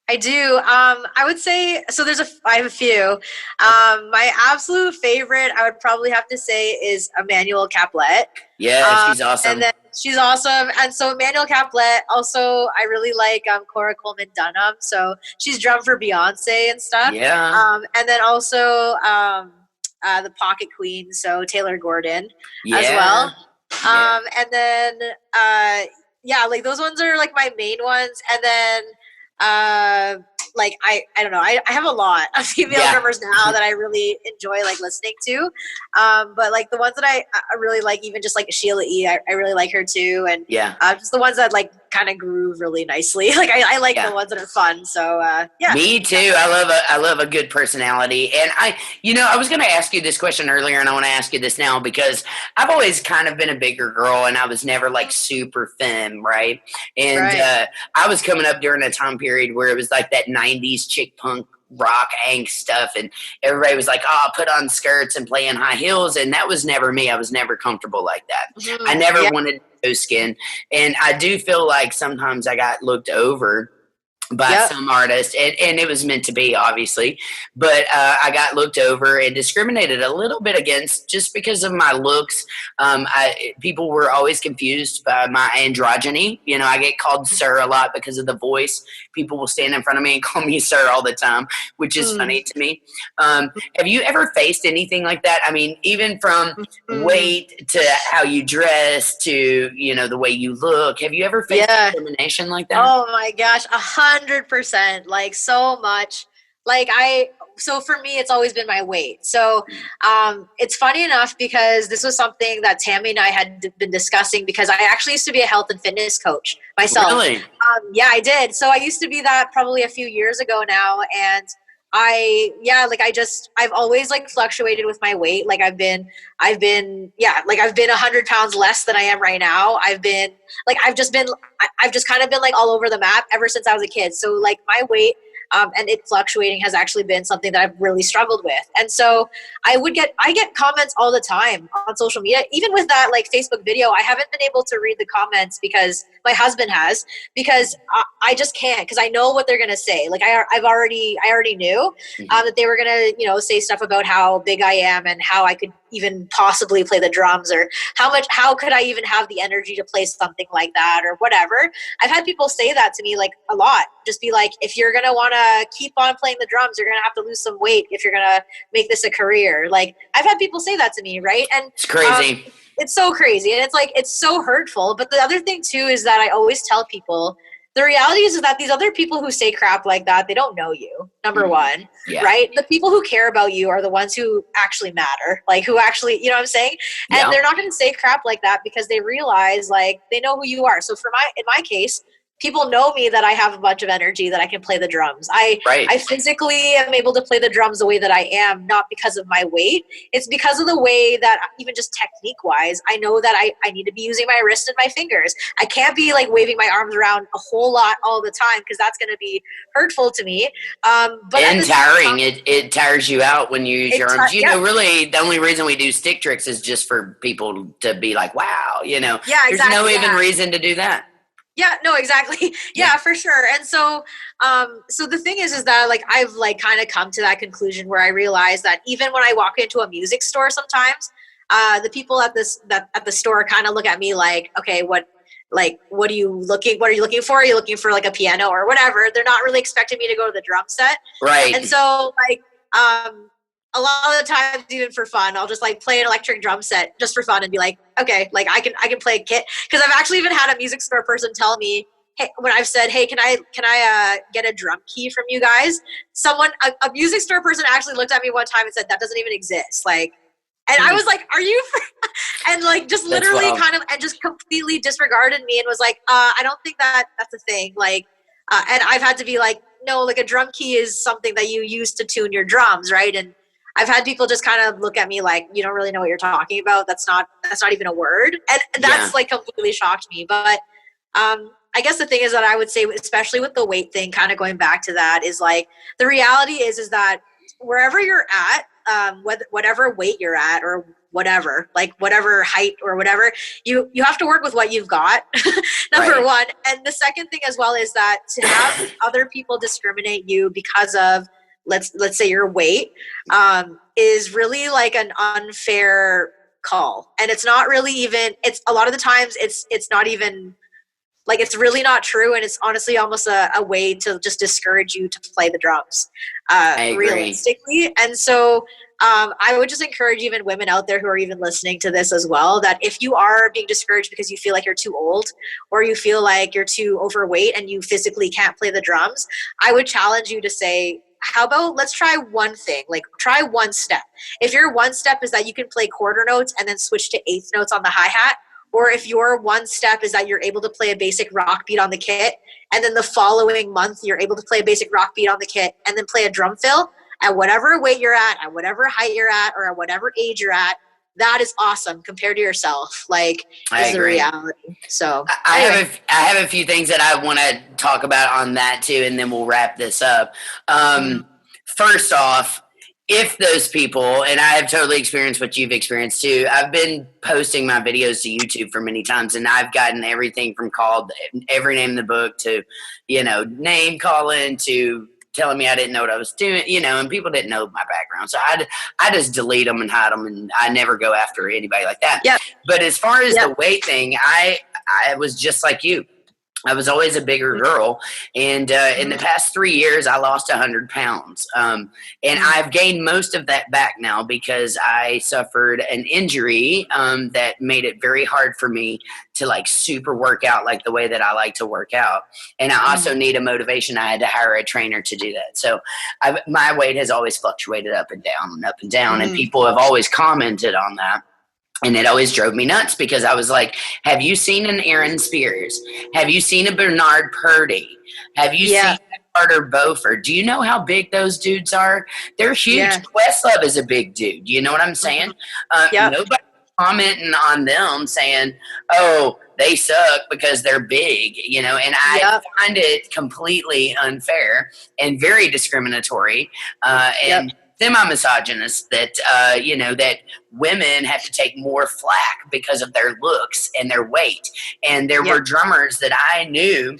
I do. I would say, so I have a few. My absolute favorite, I would probably have to say, is Emmanuel Caplet. Yeah, she's awesome. And then she's awesome. And so Emmanuel Caplet, also, I really like Cora Coleman Dunham. So she's drummed for Beyonce and stuff. Yeah. And then also the Pocket Queen, so Taylor Gordon as well. And then, like those ones are like my main ones. And then, like I don't know, I have a lot of female drummers now that I really enjoy like listening to, but like the ones that I really like, even just like Sheila E, I really like her too, and just the ones that like kind of groove really nicely. Like I like the ones that are fun. So me too. I love a good personality. And I was going to ask you this question earlier, and I want to ask you this now, because I've always kind of been a bigger girl, and I was never like super femme, right? And I was coming up during a time period where it was like that 90s chick punk rock angst stuff, and everybody was like, oh, put on skirts and play in high heels, and that was never me. I was never comfortable like that. I never wanted skin. And I do feel like sometimes I got looked over by some artists, and it was meant to be, obviously, but I got looked over and discriminated a little bit against just because of my looks. People were always confused by my androgyny. You know, I get called sir a lot because of the voice. People will stand in front of me and call me sir all the time, which is funny to me. Have you ever faced anything like that? I mean, even from weight to how you dress to, you know, the way you look. Have you ever faced discrimination like that? Oh my gosh, 100%, like so much. So for me, it's always been my weight. So it's funny enough because this was something that Tammy and I had been discussing, because I actually used to be a health and fitness coach myself. Really? Yeah, I did. So I used to be that probably a few years ago now. And I've always like fluctuated with my weight. Like I've been 100 pounds less than I am right now. I've just kind of been like all over the map ever since I was a kid. So like my weight, and it fluctuating has actually been something that I've really struggled with. And so I get comments all the time on social media, even with that like Facebook video. I haven't been able to read the comments because my husband has, because I just can't, because I know what they're going to say. Like I already knew that they were going to, you know, say stuff about how big I am and how I could even possibly play the drums, or how could I even have the energy to play something like that, or whatever. I've had people say that to me like a lot. Just be like, if you're going to want to keep on playing the drums, you're going to have to lose some weight if you're going to make this a career. Like I've had people say that to me, right? And it's crazy. It's so crazy. And it's like, it's so hurtful. But the other thing too is that I always tell people, the reality is that these other people who say crap like that, they don't know you, number one, right? The people who care about you are the ones who actually matter, like who actually, you know what I'm saying? And they're not going to say crap like that because they realize like they know who you are. So in my case, people know me that I have a bunch of energy, that I can play the drums. I physically am able to play the drums the way that I am, not because of my weight. It's because of the way that, even just technique wise, I know that I need to be using my wrist and my fingers. I can't be like waving my arms around a whole lot all the time, because that's going to be hurtful to me. But and tiring. It tires you out when you use your arms. You know, really, the only reason we do stick tricks is just for people to be like, wow, you know. There's no even reason to do that. Yeah, no, exactly. Yeah, for sure. And so, so the thing is that like, I've like kind of come to that conclusion where I realize that even when I walk into a music store, sometimes, the people at the store kind of look at me like, okay, what are you looking for? Are you looking for like a piano or whatever? They're not really expecting me to go to the drum set. Right. And so like, a lot of the times, even for fun, I'll just like play an electric drum set just for fun and be like, okay, like I can play a kit. Because I've actually even had a music store person tell me, hey, when I've said, hey, can I get a drum key from you guys? A music store person actually looked at me one time and said, that doesn't even exist. Like, and I was like, are you? And like, just literally kind of, and just completely disregarded me and was like, I don't think that's a thing. Like, and I've had to be like, no, like a drum key is something that you use to tune your drums, right? And I've had people just kind of look at me like, you don't really know what you're talking about. That's not even a word. And that's like completely shocked me. But I guess the thing is that I would say, especially with the weight thing, kind of going back to that, is like, the reality is that wherever you're at, whatever weight you're at or whatever, like whatever height or whatever, you have to work with what you've got, number one. And the second thing as well is that to have other people discriminate you because of, let's say your weight, is really like an unfair call. And it's not really even, it's a lot of the times it's not even like, it's really not true. And it's honestly almost a way to just discourage you to play the drums, realistically. And so, I would just encourage even women out there who are even listening to this as well, that if you are being discouraged because you feel like you're too old or you feel like you're too overweight and you physically can't play the drums, I would challenge you to say, how about let's try one thing, like try one step. If your one step is that you can play quarter notes and then switch to eighth notes on the hi-hat, or if your one step is that you're able to play a basic rock beat on the kit, and then the following month you're able to play a basic rock beat on the kit and then play a drum fill at whatever weight you're at whatever height you're at, or at whatever age you're at, that is awesome compared to yourself. Like, is the reality. So I have a few things that I want to talk about on that too, and then we'll wrap this up. First off, if those people, and I have totally experienced what you've experienced too, I've been posting my videos to YouTube for many times, and I've gotten everything from called every name in the book to, name calling to telling me I didn't know what I was doing, and people didn't know my background. So I just delete them and hide them, and I never go after anybody like that. Yep. But as far as the weight thing, I was just like you. I was always a bigger girl, and in the past 3 years, I lost 100 pounds, and I've gained most of that back now because I suffered an injury that made it very hard for me to like super work out like the way that I like to work out, and I also need a motivation. I had to hire a trainer to do that, so my weight has always fluctuated up and down and up and down, and people have always commented on that. And it always drove me nuts because I was like, have you seen an Aaron Spears? Have you seen a Bernard Purdy? Have you seen Carter Beauford? Do you know how big those dudes are? They're huge. Yeah. Questlove is a big dude. You know what I'm saying? Nobody commenting on them saying, oh, they suck because they're big, and I find it completely unfair and very discriminatory. And semi-misogynist that that women have to take more flack because of their looks and their weight. And there were drummers that I knew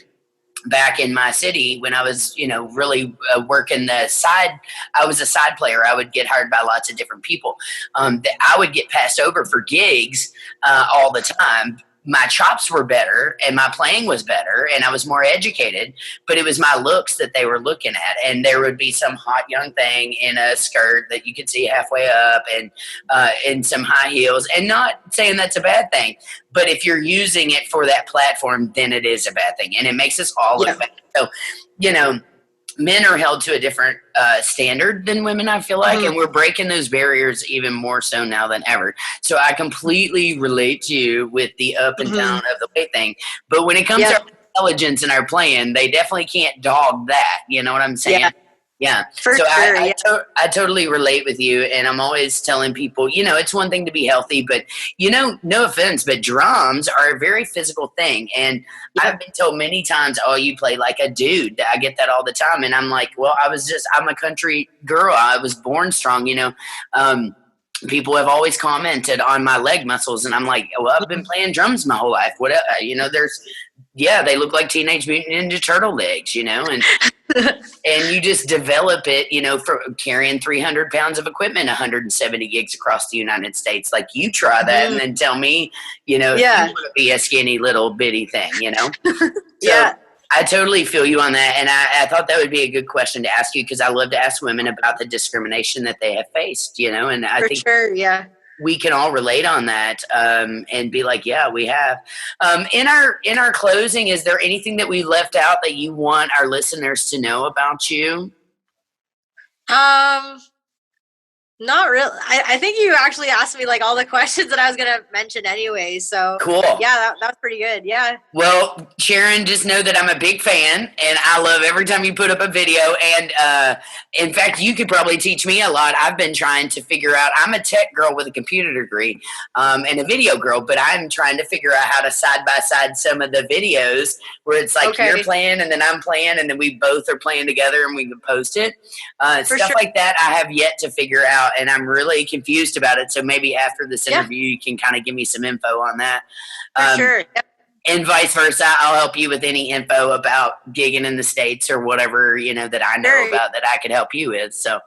back in my city when I was really working the side. I was a side player. I would get hired by lots of different people. That I would get passed over for gigs all the time. My chops were better and my playing was better and I was more educated, but it was my looks that they were looking at. And there would be some hot young thing in a skirt that you could see halfway up and in some high heels, and not saying that's a bad thing, but if you're using it for that platform, then it is a bad thing. And it makes us all look bad. So, men are held to a different standard than women, I feel like, and we're breaking those barriers even more so now than ever. So I completely relate to you with the up and down of the weight thing. But when it comes to our intelligence and our playing, they definitely can't dog that. You know what I'm saying? Yeah. For so sure, I totally relate with you. And I'm always telling people, it's one thing to be healthy, but, no offense, but drums are a very physical thing. And I've been told many times, oh, you play like a dude. I get that all the time. And I'm like, well, I'm a country girl. I was born strong, people have always commented on my leg muscles. And I'm like, well, I've been playing drums my whole life. What, they look like Teenage Mutant Ninja Turtle legs, and and you just develop it, for carrying 300 pounds of equipment, 170 gigs across the United States. Like, you try that and then tell me, you want to be a skinny little bitty thing, So I totally feel you on that. And I thought that would be a good question to ask you because I love to ask women about the discrimination that they have faced, and I think we can all relate on that and be like, yeah, we have. In our closing, is there anything that we left out that you want our listeners to know about you? Not really. I think you actually asked me like all the questions that I was going to mention anyway. So cool. Yeah, that was pretty good. Yeah. Well, Sharon, just know that I'm a big fan and I love every time you put up a video. And in fact, you could probably teach me a lot. I've been trying to figure out, I'm a tech girl with a computer degree and a video girl, but I'm trying to figure out how to side by side some of the videos where it's like you're playing and then I'm playing and then we both are playing together and we can post it. Stuff like that I have yet to figure out. And I'm really confused about it. So maybe after this interview, you can kind of give me some info on that. For sure. Yep. And vice versa. I'll help you with any info about gigging in the States or whatever, that I know about that I could help you with. So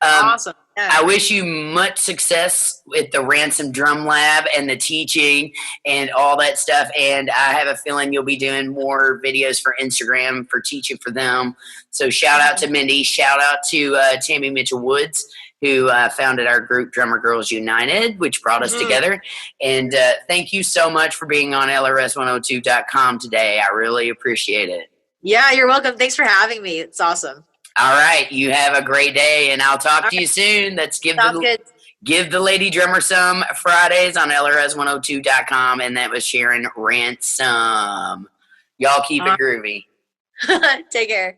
awesome. Yeah. I wish you much success with the Ransom Drum Lab and the teaching and all that stuff. And I have a feeling you'll be doing more videos for Instagram for teaching for them. So shout out to Mindy. Shout out to Tammy Mitchell-Woods, who founded our group Drummer Girls United, which brought us together. And thank you so much for being on LRS102.com today. I really appreciate it. Yeah, you're welcome. Thanks for having me. It's awesome. All right. You have a great day, and I'll talk to you soon. Let's give the Lady Drummer some Fridays on LRS102.com, and that was Sharon Ransom. Y'all keep it groovy. Take care.